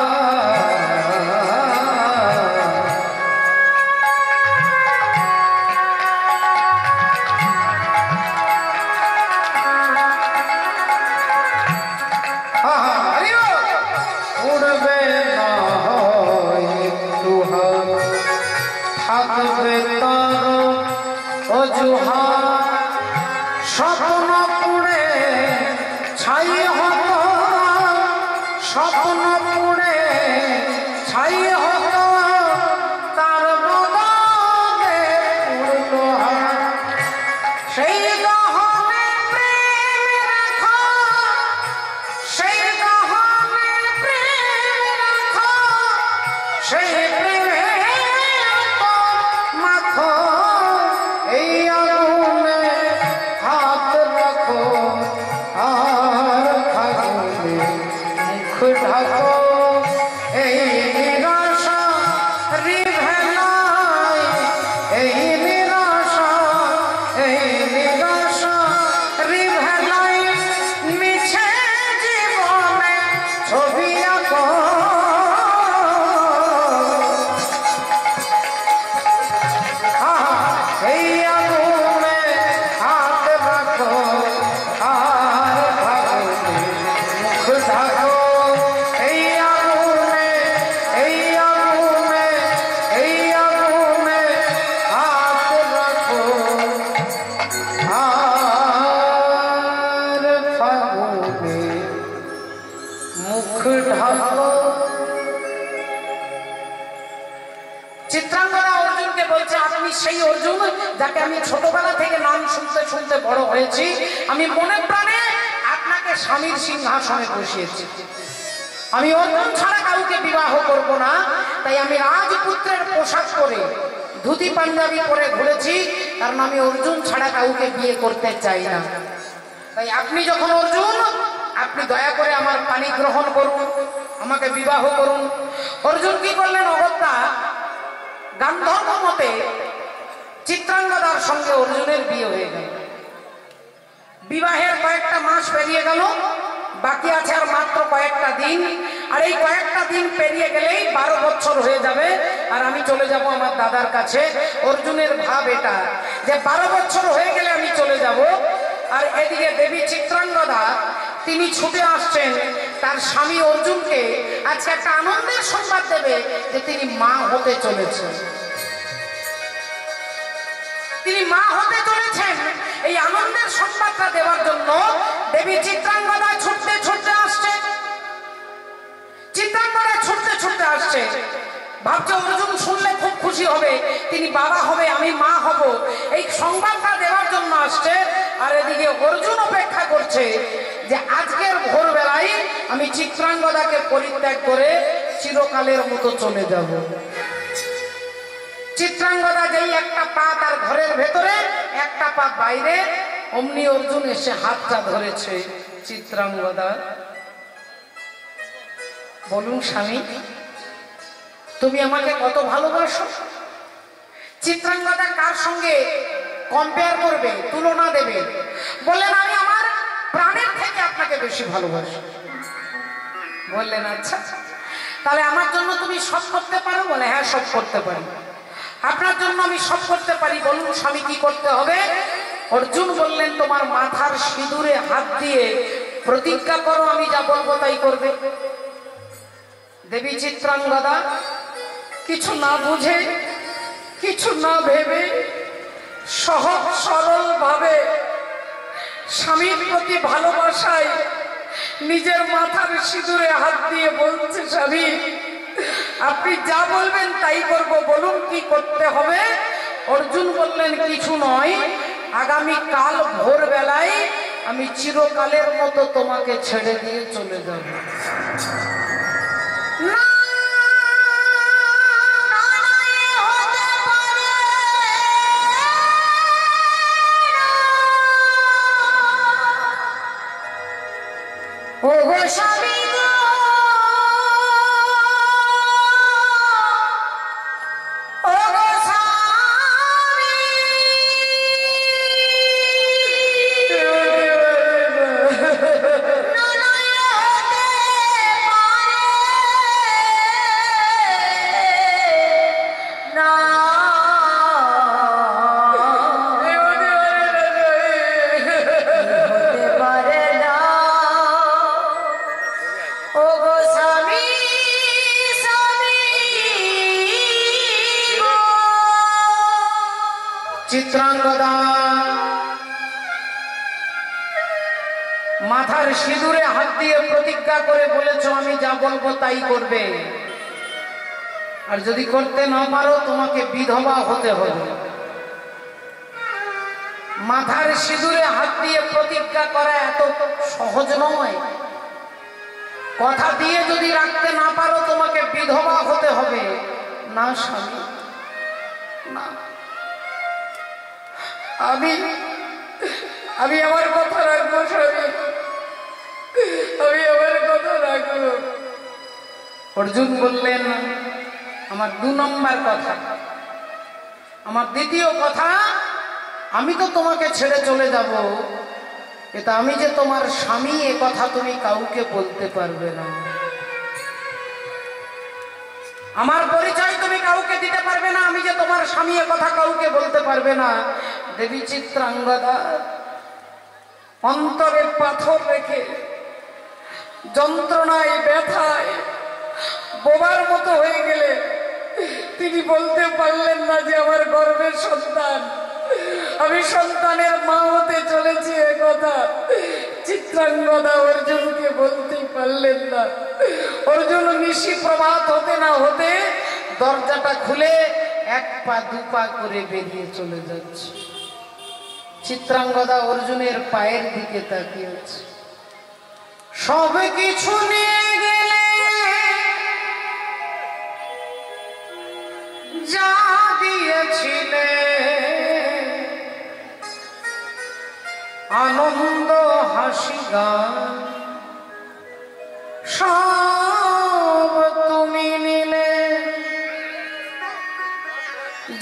উড়বে না হয় একটু হাত থাকবে তার অজুহাত স্বপ্ন পুড়ে ছাই হতো স্বপ্ন পুড়ে ছাই হতো তার বদলে পুরলো হাত সেই গহনে প্রেম রাখো সেই গহনে প্রেম রাখো সেই প্রেমে মাখো এই আগুনে হাত রাখো আর ফাগুনে মুখ ঢাকো এই নিরাশা রিভেলাই এই নিরাশা রিভেলাই মিছে জীবনে ছবি আঁকো এই আগুনে হাত রাখো আর ফাগুনে মুখ ঢাকো এই আগুনে হাত রাখো আর ফাগুনে মুখ ঢাকো। চিত্রাঙ্গনা অর্জুনকে বলছে আপনি সেই অর্জুন যাকে আমি ছোটবেলা থেকে নাম শুনতে শুনতে বড় হয়েছি, আমি মনে প্রাণে আপনাকে স্বামীর সিংহাসনে বসিয়েছি, আমি অর্জুন ছাড়া কাউকে বিবাহ করব না, তাই আমি রাজপুত্রের পোশাক পরে ধুতি পাঞ্জাবি পরে ঘুরেছি, কারণ আমি অর্জুন ছাড়া কাউকে বিয়ে করতে চাই না। তাই আপনি যখন অর্জুন, আপনি দয়া করে আমার পানি গ্রহণ করুন, আমাকে বিবাহ করুন। অর্জুন কি করলেন অগত্যা গান্ধর্ব মতে চিত্রাঙ্গদার সঙ্গে অর্জুনের বিয়ে হয়ে গেল। বিবাহের কয়েকটা মাস পেরিয়ে গেল, বাকি আছে আর মাত্র কয়েকটা দিন, আর এই কয়েকটা দিন পেরিয়ে গেলেই 12 বছর হয়ে যাবে আর আমি চলে যাব আমার দাদার কাছে। অর্জুনের ভাব এটা যে 12 বছর হয়ে গেলে আমি চলে যাব, আর এদিকে দেবী চিত্রাঙ্গদা তিনি ছুটে আসছেন তার স্বামী অর্জুনকে আজকে একটা আনন্দের সংবাদ দেবে যে তিনি মা হতে চলেছেন, তিনি মা হতে চলেছেন। এই আনন্দের সংবাদটা দেওয়ার জন্য দেবী চিত্রাঙ্গদা ছুটতে ছুটতে আসছে, চিত্রাঙ্গদা ছুটতে ছুটতে আসছে। ভাবছে অর্জুন শুনলে খুব খুশি হবে, তিনি বাবা হবে, আমি মা হব, এই সংবাদটা দেওয়ার জন্য আসছে। আর এদিকে অর্জুন অপেক্ষা করছে যে আজকের ভোরবেলায় আমি চিত্রাঙ্গদাকে পরিত্যাগ করে চিরকালের মতো চলে যাব। চিত্রাঙ্গদা যেই একটা পা তার ঘরের ভেতরে, একটা পা বাইরে, অমনি অর্জুন এসে হাতটা ধরেছে চিত্রাঙ্গদা। বলুন স্বামী, তুমি আমাকে কত ভালোবাসো? চিত্রাঙ্গদা কার সঙ্গে কম্পেয়ার করবে, তুলনা দেবে? বললেন আমি আমার প্রাণের থেকে আপনাকে বেশি ভালোবাসি। বললেন আচ্ছা, তাহলে আমার জন্য তুমি সব করতে পারো? বলে হ্যাঁ, সব করতে পারি। আপনার জন্য আমি সব করতে পারি, বলুন স্বামী কি করতে হবে? অর্জুন বললেন তোমার মাথার সিঁদুরে হাত দিয়ে প্রতিজ্ঞা করো আমি যা বলবো তাই করবে। দেবী চিত্রাঙ্গদা কিছু না বুঝে, কিছু না ভেবে, সহজ সরল ভাবে স্বামীর প্রতি ভালোবাসায় নিজের মাথার সিঁদুরে হাত দিয়ে বলছে, স্বামী আপনি যা বলবেন তাই করব, বলুন কি করতে হবে। অর্জুন বললেন, কিছু নয়, আগামী কাল ভোরবেলায় আমি চিরকালের মতো তোমাকে ছেড়ে দিয়ে চলে যাব। ও গো স্বামী গো, ও গো স্বামী, না নয় হতে পারে না। হতে পারে না। ও গো স্বামী, স্বামী গো। চিত্রাঙ্গদা মাথার সিঁদুরে হাত দিয়ে প্রতিজ্ঞা করে বলেছ, আমি যা বলবো তাই করবে, আর যদি করতে না পারো তোমাকে বিধবা হতে হবে। মাথার সিঁদুরে হাত দিয়ে প্রতিজ্ঞা করা এত সহজ নয়। কথা দিয়ে যদি রাখতে না পারো তোমাকে বিধবা হতে হবে। না স্বামী, না, আমি আমার কথা রাখবো স্বামী, আমি আমার কথা রাখবো। অর্জুন বললেন, আমার 2 নম্বর কথা, আমার দ্বিতীয় কথা, আমি তো তোমাকে ছেড়ে চলে যাব, কিন্তু আমি যে তোমার স্বামী এ কথা তুমি কাউকে বলতে পারবে না। আমার পরিচয় তুমি কাউকে দিতে পারবে না, আমি যে তোমার স্বামী এ কথা কাউকে বলতে পারবে না। দেবী চিত্রাঙ্গদা অন্তরে পাথর রেখে যন্ত্রণায় ব্যথায় বোবার মতো হয়ে গেলে তিনি বলতে পারলেন না যে আমার গর্ভের সন্তান, আমি সন্তানের মা হতে চলেছি এ কথা চিত্রাঙ্গদা অর্জুনকে বলতেই পারলেন না। অর্জুন নিশি প্রভাত হতে না হতে দরজাটা খুলে 1 পা 2 পা করে বেরিয়ে চলে যাচ্ছে। চিত্রাঙ্গদা অর্জুনের পায়ের দিকে তাকিয়ে আছে। সব কিছু নিয়ে গেলে যা দিয়েছিলে, আনন্দ হাসি গান সব তুমি নিলে,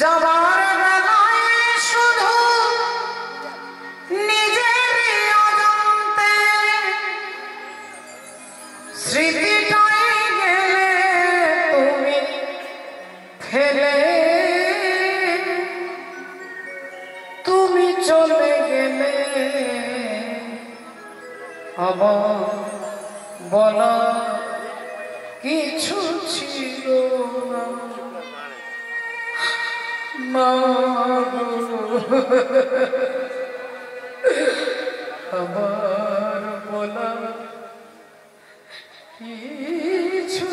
যাবার বেলায় শুধু নিজের অজান্তে স্মৃতিটাই গেলে তুমি ফেলে, তুমি চলে গেলে আবার বলা কিছু ছিল না, আবার বলা কিছু।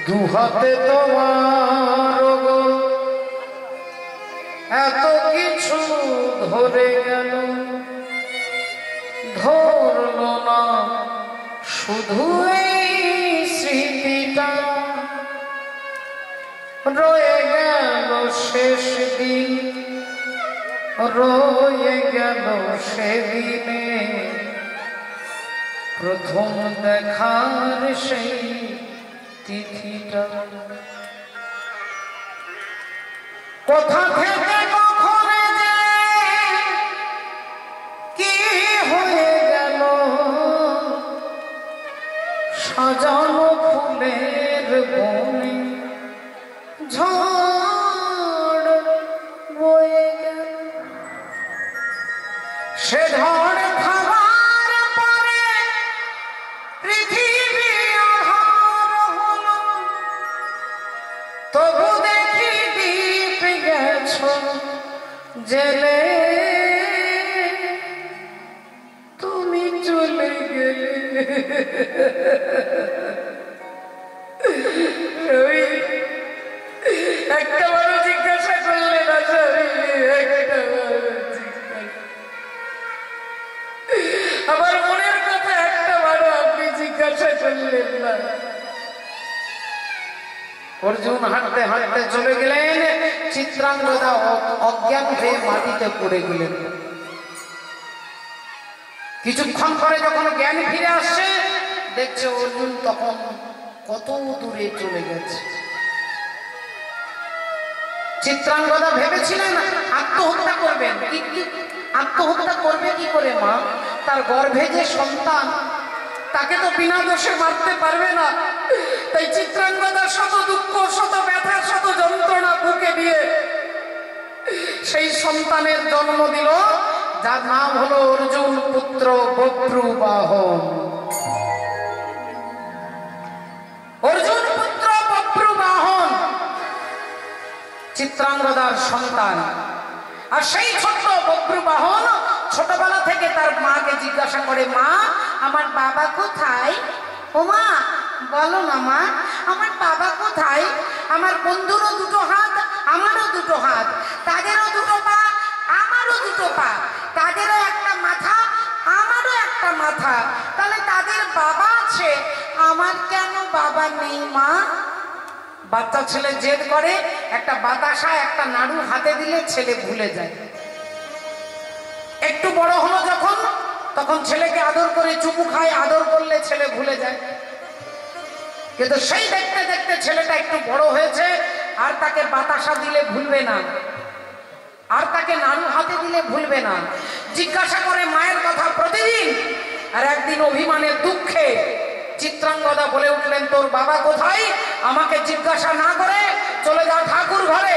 দুহাতে তোমার গো এত কিছু ধরে গেল, ধরলো না শুধু এই স্মৃতিটা, রয়ে গেল শেষ দিন, রয়ে গেল সেদিনে প্রথম দেখার সেই তিথিটা। কোথা থেকে কখন যে কি হয়ে গেল, সাজানো ফুলের বনে ঝড় বয়ে গেল। সে ঝড় খাবার পরে পৃথিবী আধার হলো, তবু দেখি দ্বীপ গেছ জেলে একটা বারো জিজ্ঞাসা করলে না স্বামী, আমার মনের কথা একটা বারো আপনি জিজ্ঞাসা করলেন না। অর্জুন হাঁটতে হাঁটতে চলে গেলেন, চিত্রাঙ্গদা অজ্ঞান হয়ে মাটিতে পড়ে গেলেন। কিছুক্ষণ পরে যখন জ্ঞান ফিরে আসছে, দেখছে অর্জুন তখন কত দূরে চলে গেছে। চিত্রাঙ্গদা ভেবেছিলেন আত্মহত্যা করবেন, কিন্তু আত্মহত্যা করবে কি করে মা? তার গর্ভে যে সন্তান, তাকে তো বিনা দোষে মারতে পারবে না। তাই চিত্রাঙ্গদা শত দুঃখ, শত ব্যথা, শত যন্ত্রণা বুকে নিয়ে সেই সন্তানের জন্ম দিল, যার নাম হলো অর্জুন পুত্র বভ্রুবাহন। অর্জুন পুত্র বভ্রুবাহন চিত্রাঙ্গদার সন্তান। আর সেই ছোট্ট বভ্রুবাহন ছোটবেলা থেকে তার মাকে জিজ্ঞাসা করে, মা আমার বাবা কোথায়? ও মা বলো না মা, আমার বাবা কোথায়? আমার বন্ধুরও দুটো হাত, আমারও দুটো হাত, তাদেরও দুটো পা, আমারও দুটো পা, তাদেরও একটা মাথা, আমারও একটা মাথা, তাহলে তাদের বাবা আছে, আমার কেন বাবা নেই মা? বাচ্চা ছেলে জেদ করে, একটা বাতাসা একটা নাড়ু হাতে দিলে ছেলে ভুলে যায়। একটু বড় হলো যখন, তখন ছেলেকে আদর করে চুমু খায়, আদর করলে ছেলে ভুলে যায়। কিন্তু সেই দেখতে দেখতে ছেলেটা একটু বড় হয়েছে, আর তাকে বাতাসা দিলে ভুলবে না, আর তাকে নাড়ু হাতে দিলে ভুলবে না। জিজ্ঞাসা করে মায়ের কথা প্রতিদিন। আর একদিন অভিমানের দুঃখে চিত্রাঙ্গদা বলে উঠলেন, তোর বাবা কোথায়? আমাকে জিজ্ঞাসা না করে চলে যাও ঠাকুর ঘরে,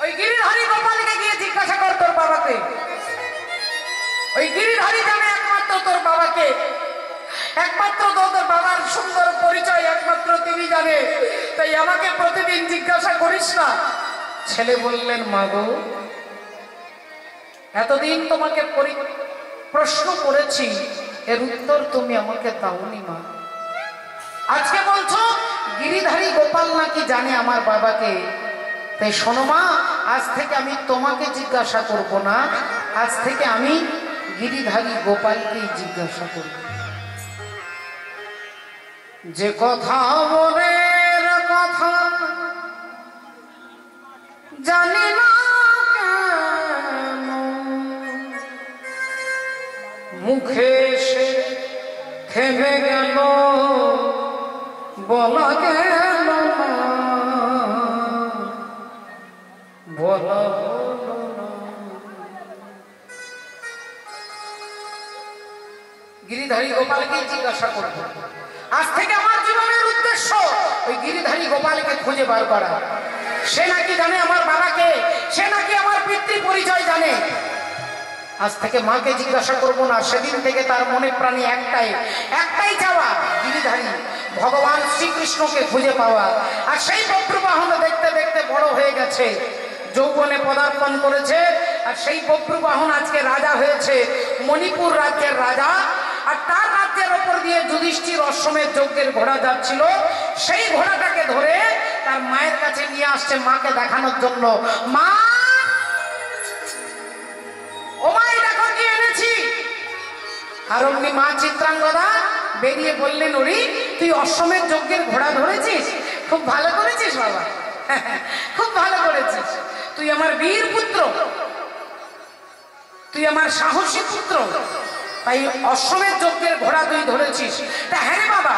ওই গিরিধারী গোপালকে গিয়ে জিজ্ঞাসা কর তোর বাবাকে। ওই গিরিধারী জানে একমাত্র তোর বাবাকে, একমাত্র তোর বাবার সুন্দর পরিচয় একমাত্র তিনি জানে, তাই আমাকে প্রতিদিন জিজ্ঞাসা করিস না। ছেলে বললেন, মা গো, এতদিন তোমাকে প্রশ্ন করেছি, এর উত্তর তুমি আমাকে দাওনি মা। আজকে বলছো গিরিধারী গোপাল নাকি জানে আমার বাবাকে। তাই শোনো মা, আজ থেকে আমি তোমাকে জিজ্ঞাসা করব না, আজ থেকে আমি গিরিধারী গোপালকেই জিজ্ঞাসা করব। যে কথা মনের কথা জানি না কেন, মুখে এসে থেমে গেল, বলা গেল না, বলা হলো না। গিরিধারী গোপালকে জিজ্ঞাসা করব। আজ থেকে আমার জীবনের উদ্দেশ্য ওই গিরিধারী গোপালকে খুঁজে বার করা। সে নাকি জানে আমার বাবাকে, সে নাকি আমার পিতৃ পরিচয় জানে। আজ থেকে মাকে জিজ্ঞাসা করব না। সেদিন থেকে তার মনে প্রাণে একটাই চাওয়া, গিরিধারী ভগবান শ্রীকৃষ্ণকে খুঁজে পাওয়া। আর সেই বভ্রুবাহন দেখতে দেখতে বড় হয়ে গেছে, যৌবনে পদার্পণ করেছে। আর সেই বভ্রুবাহন আজকে রাজা হয়েছে, মণিপুর রাজ্যের রাজা। আর তার রাজ্যের ওপর দিয়ে যুধিষ্ঠির অশ্বমেধ যজ্ঞের ঘোড়া যাচ্ছিল, সেই ঘোড়াটাকে ধরে তার মায়ের কাছে নিয়ে আসছে মাকে দেখানোর জন্য। মা, ও মা, দেখো কি এনেছি। আর অমনি মা চিত্রাঙ্গদা বেরিয়ে বললেন, ওরে তুই অশ্বমেধ যজ্ঞের ঘোড়া ধরেছিস, খুব ভালো করেছিস বাবা, খুব ভালো করেছিস। তুই আমার বীর পুত্র, তুই আমার সাহসী পুত্র, তাই অশ্বমেধ যজ্ঞের ঘোড়া তুই ধরেছিস। তা হ্যাঁ রে বাবা,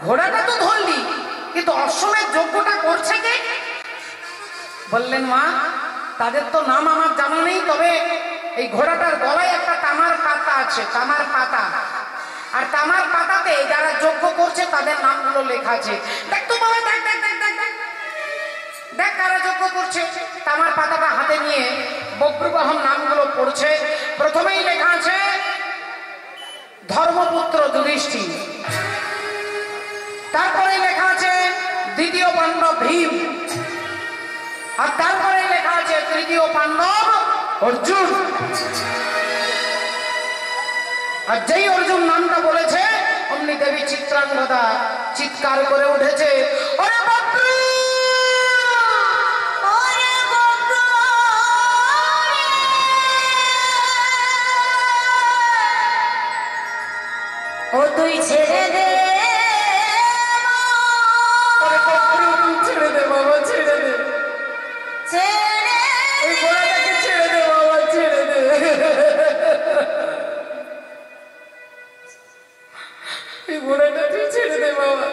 ঘোড়াটা তো ধরলি, কিন্তু অশ্বমেধ যজ্ঞটা করছে কে? বললেন, মা তাদের তো নাম আমার জানা নেই, তবে এই ঘোড়াটার গলায় একটা তামার পাতা আছে, তামার পাতা। আর তামার পাতাতে যারা যজ্ঞ করছে তাদের নামগুলো লেখা আছে। দেখ তো বাবা, দেখ দেখ দেখ দেখ দেখ দেখ কারা যজ্ঞ করছে। তামার পাতাটা হাতে নিয়ে বভ্রুবাহন নামগুলো পড়ছে। প্রথমেই লেখা আছে ধর্মপুত্র যুধিষ্ঠির, তারপরে লেখা আছে দ্বিতীয় পাণ্ডব ভীম, আর তারপরে লেখা আছে তৃতীয় পাণ্ডব অর্জুন। আর যেই অর্জুন নামটা বলেছে অমনি দেবী চিত্রাঙ্গদা চিৎকার করে উঠেছে, ওরে বক্রু! ওরে বক্রু! ও তুই ছেড়ে দে, ওরে বক্রু, তুই ছেড়ে দে বাবা, ছেড়ে দে, ছেড়ে ওই ঘোড়াটাকে ছেড়ে দে বাবা, ছেড়ে দে, এই ঘোড়াটা তুই ছেড়ে দে বাবা,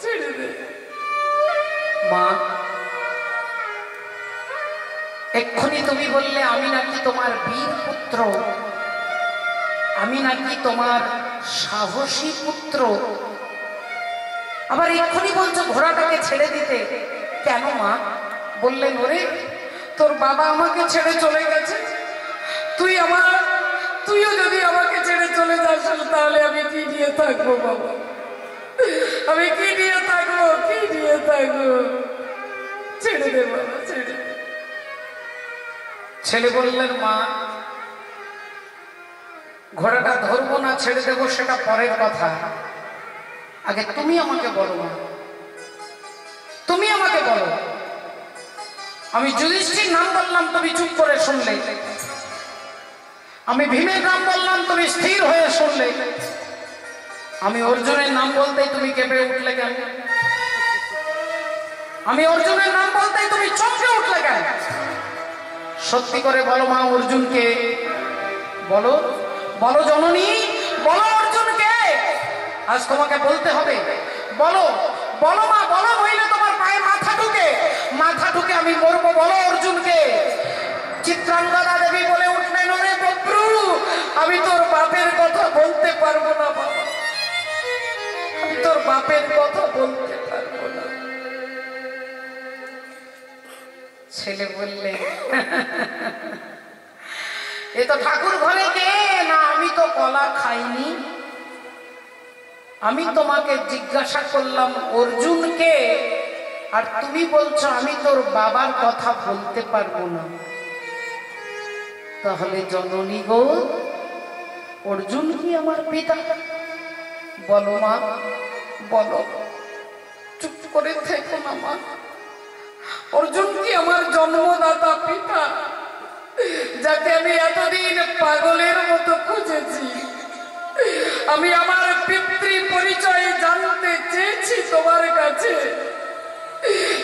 ছেড়ে দে। মা, এক্ষুনি তুমি বললে আমি নাকি তোমার বীর পুত্র, আমি নাকি তোমার সাহসী পুত্র, আবার এক্ষুনি বলছো ঘোড়াটাকে ছেড়ে দিতে, কেন মা? বললেন, ওরে তোর বাবা আমাকে ছেড়ে চলে গেছে, তুইও যদি আমাকে ছেড়ে চলে যাস তাহলে আমি কি নিয়ে থাকবো বাবা, আমি কি নিয়ে থাকবো, কি নিয়ে থাকবো, ছেড়ে দে বাবা, ছেড়ে দে। ছেলে বললেন, মা ঘোড়াটা ধরবো না ছেড়ে দেবো সেটা পরের কথা, আগে তুমি আমাকে বলো মা, তুমি আমাকে বলো। আমি যুধিষ্ঠির নাম বললাম তুমি চুপ করে শুনলে, আমি ভীমের নাম বললাম তুমি স্থির হয়ে শুনলে, আমি অর্জুনের নাম বলতেই তুমি কেঁপে উঠলে কেন? আমি অর্জুনের নাম বলতেই তুমি চমকে উঠলে কেন? সত্যি করে বলো মা, অর্জুনকে বলো, বলো জননী, বলো অর্জুনকে, আজ তোমাকে বলতে হবে, বলো, বলো মা, বলো, নইলে তোমার পায়ে মাথা ঢুকে আমি মরবো, বলো অর্জুনকে। চিত্রাঙ্গদা দেবী বলে উঠলেন, ওরে বক্রু, আমি তোর বাপের কথা বলতে পারবো না বাবা, আমি তোর বাপের কথা বলতে পারবো না। ছেলে বললে, এ তো ঠাকুর ঘরে কে না, আমি তো কলা খাইনি, আমি তোমাকে জিজ্ঞাসা করলাম অর্জুনকে, আর তুমি বলছো আমি তোর বাবার কথা বলতে পারবো না। তাহলে জননী গো, অর্জুন কি আমার পিতা? বলো মা, বলো, চুপ করে থেকো না মা, অর্জুন কি আমার জন্মদাতা পিতা, যাকে আমি এতদিন পাগলের মতো খুঁজেছি? আমি আমার পিতৃ পরিচয় জানতে চেয়েছি তোমার কাছে,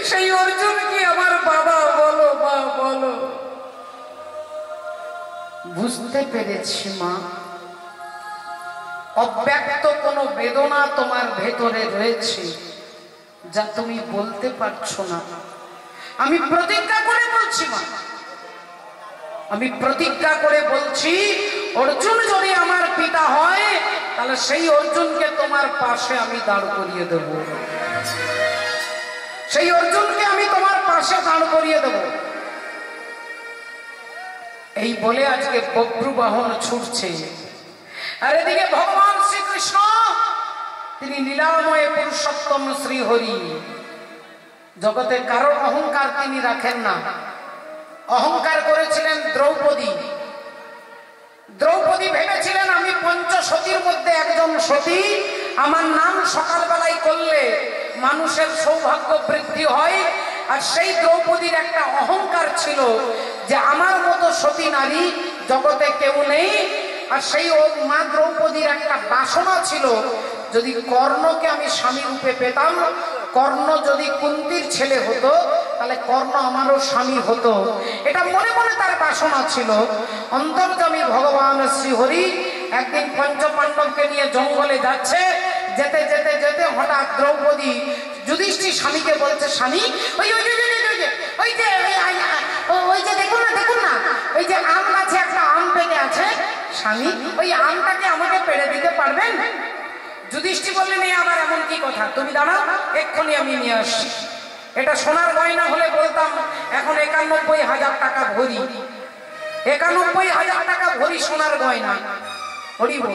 সেই অর্জুন কি আমার বাবা? বলো মা, বলো। বুঝতে পেরেছি মা, অব্যক্ত কোনো বেদনা তোমার ভেতরে রয়েছে যা তুমি বলতে পারছো না। আমি প্রতিজ্ঞা করে বলছি মা, আমি প্রতিজ্ঞা করে বলছি, অর্জুন যদি আমার পিতা হয় তাহলে সেই অর্জুনকে তোমার পাশে আমি দাঁড় করিয়ে দেব, সেই অর্জুনকে আমি তোমার পাশে দাঁড় করিয়ে দেব। এই বলে আজকে বক্রু বাহন ছুটছে, আর এদিকে ভগবান শ্রীকৃষ্ণ তিনি লীলাময় পুরুষোত্তম শ্রীহরি, জগতে কারোর অহংকার তিনি রাখেন না। অহংকার করেছিলেন দ্রৌপদী, দ্রৌপদী ভেবেছিলেন আমি পঞ্চসতীর মধ্যে একজন সতী, আমার নাম সকালবেলায় করলে মানুষের সৌভাগ্য বৃদ্ধি হয়। আর সেই দ্রৌপদীর একটা অহংকার ছিল যে আমার মতো সতী নারী জগতে কেউ নেই। আর সেই মা দ্রৌপদীর একটা বাসনা ছিল, যদি কর্ণকে আমি স্বামী রূপে পেতাম, কর্ণ যদি কুন্তির ছেলে হতো তাহলে কর্ণ আমারও স্বামী হতো, এটা মনে মনে তার বাসনা ছিল। অন্তর্যামী ভগবান শ্রীহরি একদিন পঞ্চপাণ্ডবকে নিয়ে জঙ্গলে যাচ্ছে, যেতে যেতে যেতে হঠাৎ দ্রৌপদী যুধিষ্ঠির স্বামীকে বলছে, স্বামী ওই ওই ওই যে ওই যে দেখুন না, দেখুন না, ওই যে আম গাছে একটা আম পেকে আছে, স্বামী ওই আমটাকে আমাকে পেড়ে দিতে পারবেন? যুধিষ্ঠির বললেন, এই আবার এমন কি কথা, তুমি দাঁড়াও, এক্ষুনি আমি নিয়ে আসছি। এটা সোনার গয়না হলে বলতাম এখন ৯১,০০০ টাকা ভরি, ৯১,০০০ টাকা ভরি সোনার গয়না, হরি বল।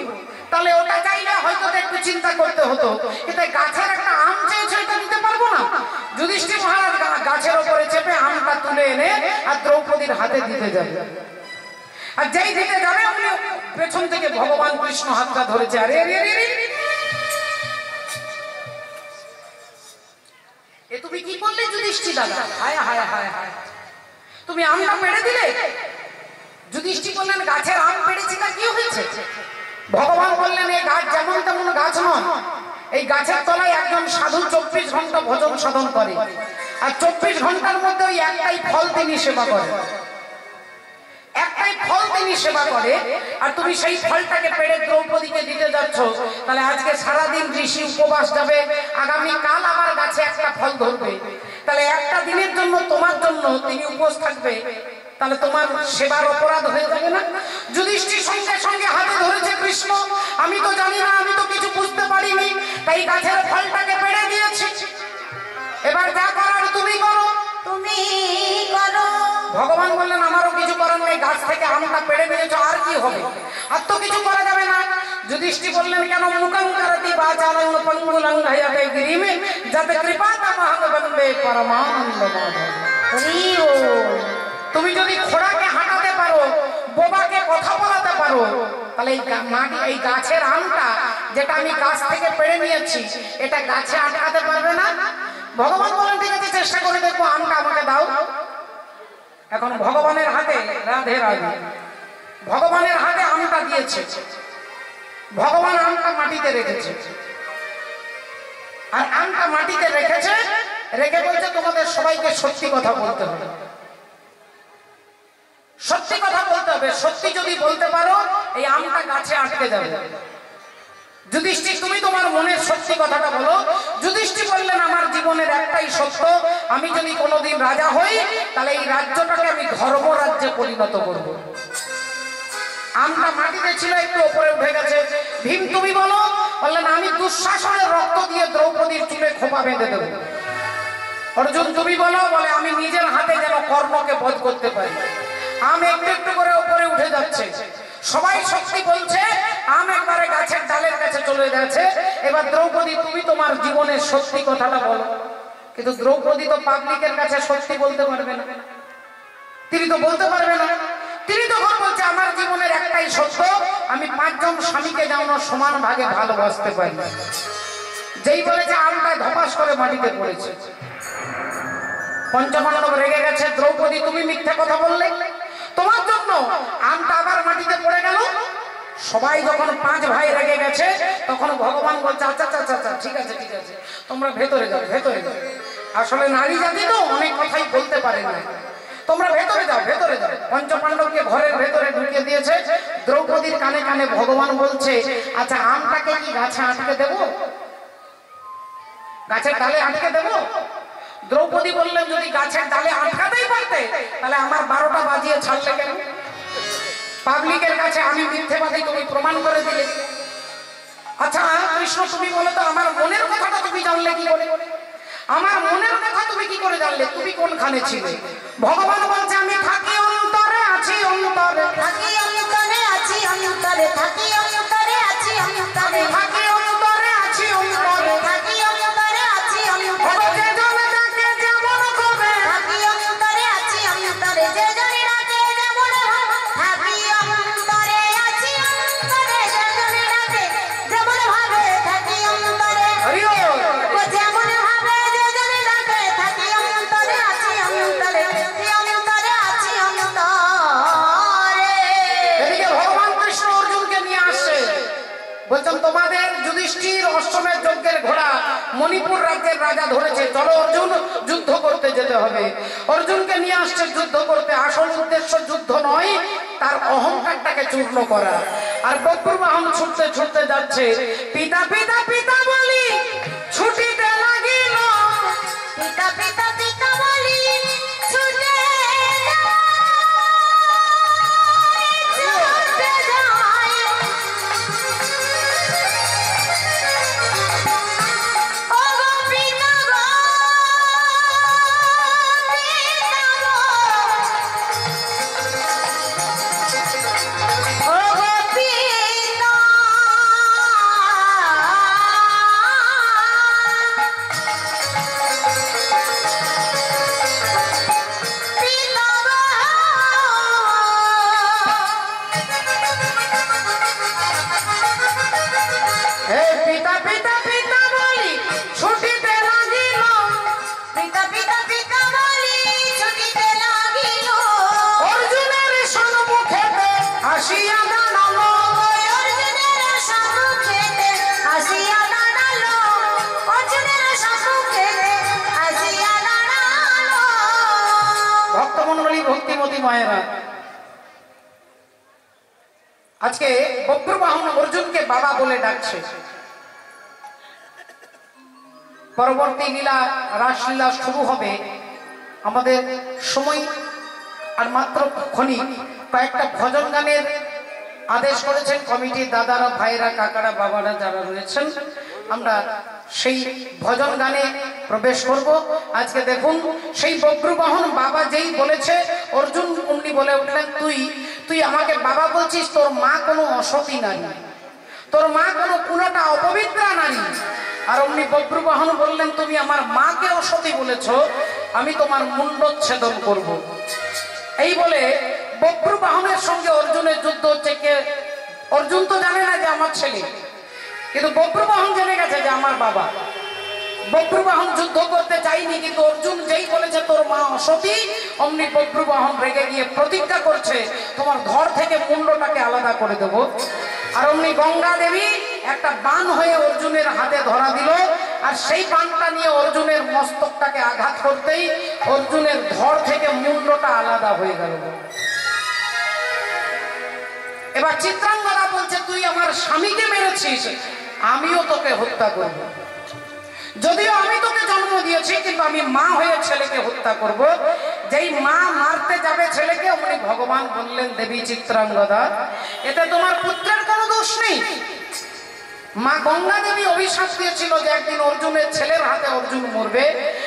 তাহলে ওটা চাইলে হয়তো একটু চিন্তা করতে হতো, এটা গাছের একটা আম চেয়েছে, এটা দিতে পারবো না। যুধিষ্ঠির মহারাজ গাছের ওপরে চেপে আমটা তুলে এনে আর দ্রৌপদীর হাতে দিতে যাবে। আর যেই দিতে যাবে অমনি পেছন থেকে ভগবান কৃষ্ণ হাতটা ধরেছে। আরে আরে আরে এ তুমি কি করলে যুধিষ্ঠির দাদা? হায় হায় হায় হায়, তুমি আমটা পেড়ে দিলে। যুধিষ্ঠির বললেন গাছের আম পেড়েছি না, কি হয়েছে? ভগবান বললেন এই গাছ যেমন তেমন গাছ নয়, এই গাছের তলায় একজন সাধু 24 ঘন্টা ভজন সাধন করে, আর 24 ঘন্টার মধ্যে ওই একটাই ফল তিনি সেবা করেন, একটাই ফল তিনি সেবা করে। আর তুমি সেই ফলটাকে পেড়ে দ্রৌপদীকে দিতে যাচ্ছ, তাহলে আজকে সারাদিন ঋষি উপবাস যাবে, আগামী কাল আবার গাছে একটা ফল ধরবে, তাহলে একটা দিনের জন্য তোমার জন্য তিনি উপোস থাকবে, তাহলে তোমার সেবার অপরাধ হয়ে যাবে না? যুধিষ্ঠির সঙ্গে সঙ্গে হাতে ধরেছে কৃষ্ণ, আমি তো জানি না, আমি তো কিছু বুঝতে পারিনি, তাই গাছের ফলটাকে পেড়ে দিয়েছি, এবার যা করার তুমি করো, তুমি করো। ভগবান বললেন আমারও কিছু করার নেই, গাছ থেকে আমটা পেড়ে নিয়েছো, আর কি হবে? আর তো কিছু করা যাবে না। যুধিষ্ঠির বললেন কেন? মুখং করতি বাচালং পঙ্গুলং হয়তে গিরিমে যাতে কৃপাতা মহাং বন্দে পরমানন্দ মাধব। তুমি যদি ঘোড়াকে হাঁটাতে পারো, বোবাকে কথা বলাতে পারো, তাহলে এই মাটি, এই গাছের আমটা যেটা আমি গাছ থেকে পেড়ে নিয়েছি, এটা গাছে আটকাতে পারবে না। ভগবান বলেন ঠিক আছে, চেষ্টা করে দেখবো, আমটা আমাকে দাও। এখন ভগবানের হাতে, রাধে রাধে, ভগবানের হাতে আমটা দিয়েছে, ভগবান আমটা মাটিতে রেখেছে, আর আমটা মাটিতে রেখেছে, রেখে বলছে তোমাদের সবাইকে সত্যি কথা বলতে হবে, সত্যি কথা বলতে হবে, সত্যি যদি বলতে পারো এই আমটা গাছে আটকে যাবে। যুধিষ্ঠির তুমি তোমার মনের সত্যি কথাটা বলো। যুধিষ্ঠির বললেন আমার জীবনের একটাই সত্য, আমি যদি কোনোদিন রাজা হই তাহলে এই রাজ্যটাকে আমি ধর্মরাজ্যে পরিণত করব। আমটা মাটিতে ছিল, একটু উপরে উঠে গেছে। ভীম তুমি বলো। বললেন আমি দুঃশাসনের রক্ত দিয়ে দ্রৌপদীর চুলে খোপা বেঁধে দেব। অর্জুন তুমি বলো। বলে আমি নিজের হাতে যেন কর্ণকে বধ করতে পারি। আম একটু একটু করে উপরে উঠে যাচ্ছে, সবাই শক্তি বলছে, আম একবারে গাছের ডালের কাছে চলে যাচ্ছে। এবার দ্রৌপদী তুমি তোমার জীবনের সত্যি কথাটা বলো। কিন্তু দ্রৌপদী তো পাবলিকের কাছে সত্যি বলতে পারবে না, তিনি তো বলতে পারবে না। তিনি তখন বলছে আমার জীবনের একটাই সত্য, আমি 5 জন স্বামীকে যেন সমান ভাগে ভালোবাসতে পারি। যেই বলেছে আমটা ধপাস করে মাটিতে পড়েছে। পঞ্চপাণ্ডব রেগে গেছে, দ্রৌপদী তুমি মিথ্যা কথা বললে, তোমার জন্য আমটা আবার মাটিতে পড়ে গেল। সবাই যখন 5 ভাই রেগে গেছে, তখন ভগবান বলছে আচ্ছা আচ্ছা আচ্ছা ঠিক আছে ঠিক আছে, তোমরা ভেতরে যাও ভেতরে যাও। আসলে নারী জাতি তো অনেক কথাই বলতে পারে না, তোমরা ভেতরে যাও ভেতরে যাও। পঞ্চপাণ্ডবকে ঘরের ভেতরে ঢুকিয়ে দিয়েছে। দ্রৌপদীর কানে কানে ভগবান বলছে আচ্ছা আমটাকে কি গাছে আটকে দেব, গাছের ডালে আটকে দেব? দ্রৌপদী বললেন যদি গাছের ডালে আটকাতেই পারতে তাহলে আমার 12টা বাজিয়ে ছাড়লে কেন? পাবলিকের কাছে আমি মিথ্যেবাদী তুমি প্রমাণ করে দিলে। আচ্ছা কৃষ্ণ তুমি বলো তো আমার মনের কথাটা তুমি জানলে কি করে? আমার মনের কথা তুমি কি করে জানলে? তুমি কোনখানে ছিলে? ভগবান বলছে আমি থাকি অন্তরে আছি অন্তরে, থাকি অন্তরে আছি অন্তরে, থাকি অন্তরে আছি অন্তরে, থাকি অন্তরে আছি অন্তরে, থাকি অন্তরে আছি অন্তরে, যে জনে ডাকে যেমন হবে, থাকি অন্তরে আছি অন্তরে, যে জনে ডাকে যেমন হবে, থাকি অন্তরে আছি অন্তরে, যে জনে ডাকে যেমন ভাবে, থাকি অন্তরে, হরি বল। ও যেমন ভাবে যে জনে ডাকে, থাকি অন্তরে আছি অন্তরে, থাকি অন্তরে আছি অন্তরে। এদিকে ভগবান কৃষ্ণ অর্জুনকে নিয়ে আসছে, বলছেন তোমাদের যুধিষ্ঠির অশ্বমেধ যজ্ঞের ঘোড়া মণিপুর রাজ্যের রাজা ধরেছে, চলো অর্জুন যুদ্ধ করতে যেতে হবে। অর্জুনকে নিয়ে আসছে যুদ্ধ করতে। আসল উদ্দেশ্য যুদ্ধ নয়, তার অহংকারটাকে চূর্ণ করা। আর বক্রুর বাহন ছুটতে ছুটতে যাচ্ছে, পিতা পিতা পিতা বলি ছুটিতে লাগিল, পিতা পিতা পিতা বলি ছুটে যায়, ছুটে যায়, ও গো পিতা গো, পিতা গো, ও গো পিতা হে পিতা পিতা পিতা বলি ছুটিতে লাগিল, পিতা পিতা পিতা বলি ছুটিতে লাগিল, অর্জুনের সম্মুখেতে আসিয়া দাঁড়ালো, অর্জুনের সম্মুখেতে আসিয়া দাঁড়ালো, অর্জুনের সম্মুখেতে আসিয়া দাঁড়ালো। ভক্তমণ্ডলী ভক্তিমতী মায়েরা, আজকে বক্রবাহন অর্জুনকে বাবা বলে ডাকছে। পরবর্তী লীলা রাসলীলা শুরু হবে। আমাদের সময় আর মাত্র ক্ষণিক। কয়েকটা ভজন গানের আদেশ করেছেন কমিটির দাদারা, ভাইরা, কাকারা, বাবারা যারা রয়েছেন। আমরা সেই ভজন গানে প্রবেশ করব। আজকে দেখুন, সেই বক্রবাহন বাবা যেই বলেছে, অর্জুন অমনি বলে উঠলেন, তুই আমাকে বাবা বলছিস? তোর মা কোনো অসতী নারী, তোর মা কোনো পুরোটা অপবিত্রা নারী। আর অমনি বক্রবাহন বললেন, তুমি আমার মাকে অসতী বলেছ, আমি তোমার মুন্ডচ্ছেদন করব। এই বলে বক্রবাহনের সঙ্গে অর্জুনের যুদ্ধ হচ্ছে। কে? অর্জুন তো জানে না যে আমার ছেলে, কিন্তু বক্রবাহন জেনে গেছে যে আমার বাবা। বক্রবাহন যুদ্ধ করতে চাইনি, কিন্তু অর্জুন যেই বলেছে তোর মা অসতী, অমনি বক্রবাহন রেগে গিয়ে প্রতিজ্ঞা করছে, তোমার ঘর থেকে মুন্ডটাকে আলাদা করে দেব। আর অমনি গঙ্গা দেবী একটা বান হয়ে অর্জুনের হাতে ধরা দিল, আর সেই বানটা নিয়ে অর্জুনের মস্তকটাকে আঘাত করতেই অর্জুনের ধর থেকে মুন্ডটা আলাদা হয়ে গেল। এবার চিত্রাঙ্গদা বলছে, তুই আমার স্বামীকে মেরেছিস, আমিও তোকে হত্যা করব। যদিও আমি তোকে জন্ম দিয়েছি, কিন্তু আমি মা হয়ে ছেলেকে হত্যা করব। যেই মা মারতে যাবে ছেলেকে, অমনি ভগবান বললেন, দেবী চিত্রাঙ্গদা, এতে তোমার পুত্রের কোনো দোষ নেই। মা গঙ্গা দেবী অভিশাপ দিয়েছিল যে একদিন অর্জুনের ছেলের হাতে অর্জুন মরবে।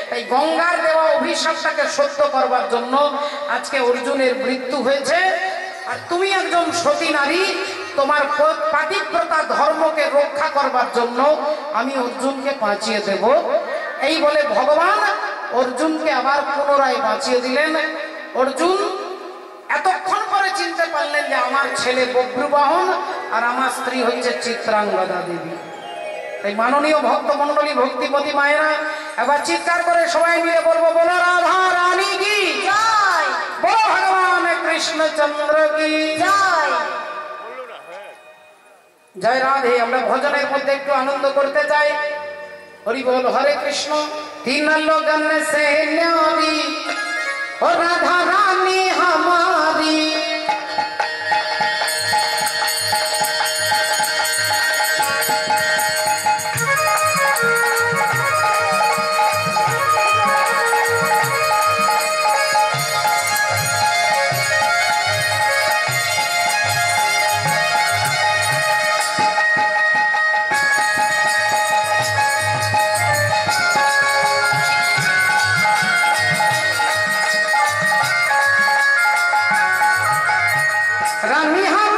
তাই গঙ্গার দেওয়া অভিশাপটাকে সত্য করবার জন্য আজকে অর্জুনের মৃত্যু হয়েছে। আর তুমি একজন সতী নারী, তোমার পাতিব্রতা ধর্মকে রক্ষা করবার জন্য আমি অর্জুনকে বাঁচিয়ে দেব। এই বলে ভগবান অর্জুনকে আবার পুনরায় বাঁচিয়ে দিলেন। অর্জুন এতক্ষণ পরে চিনতে পারলেন যে আমার ছেলে বক্রবাহন আর আমার স্ত্রী হচ্ছে চিত্রাঙ্গদা দেবী। তাই মাননীয় ভক্তমণ্ডলী ভক্তিপতি মায়েরা, এবার চিৎকার করে সবাই মিলে বলবো, বলো রাধা রানী কি জয়, বলো ভগবান কৃষ্ণচন্দ্র কি জয়। জয় রাধে। আমরা ভজনের মধ্যে একটু আনন্দ করতে চাই। হরি বল, হরে কৃষ্ণ। তিন লগন সে ন্যারি ও রাধা রানী हमारी, रानी हम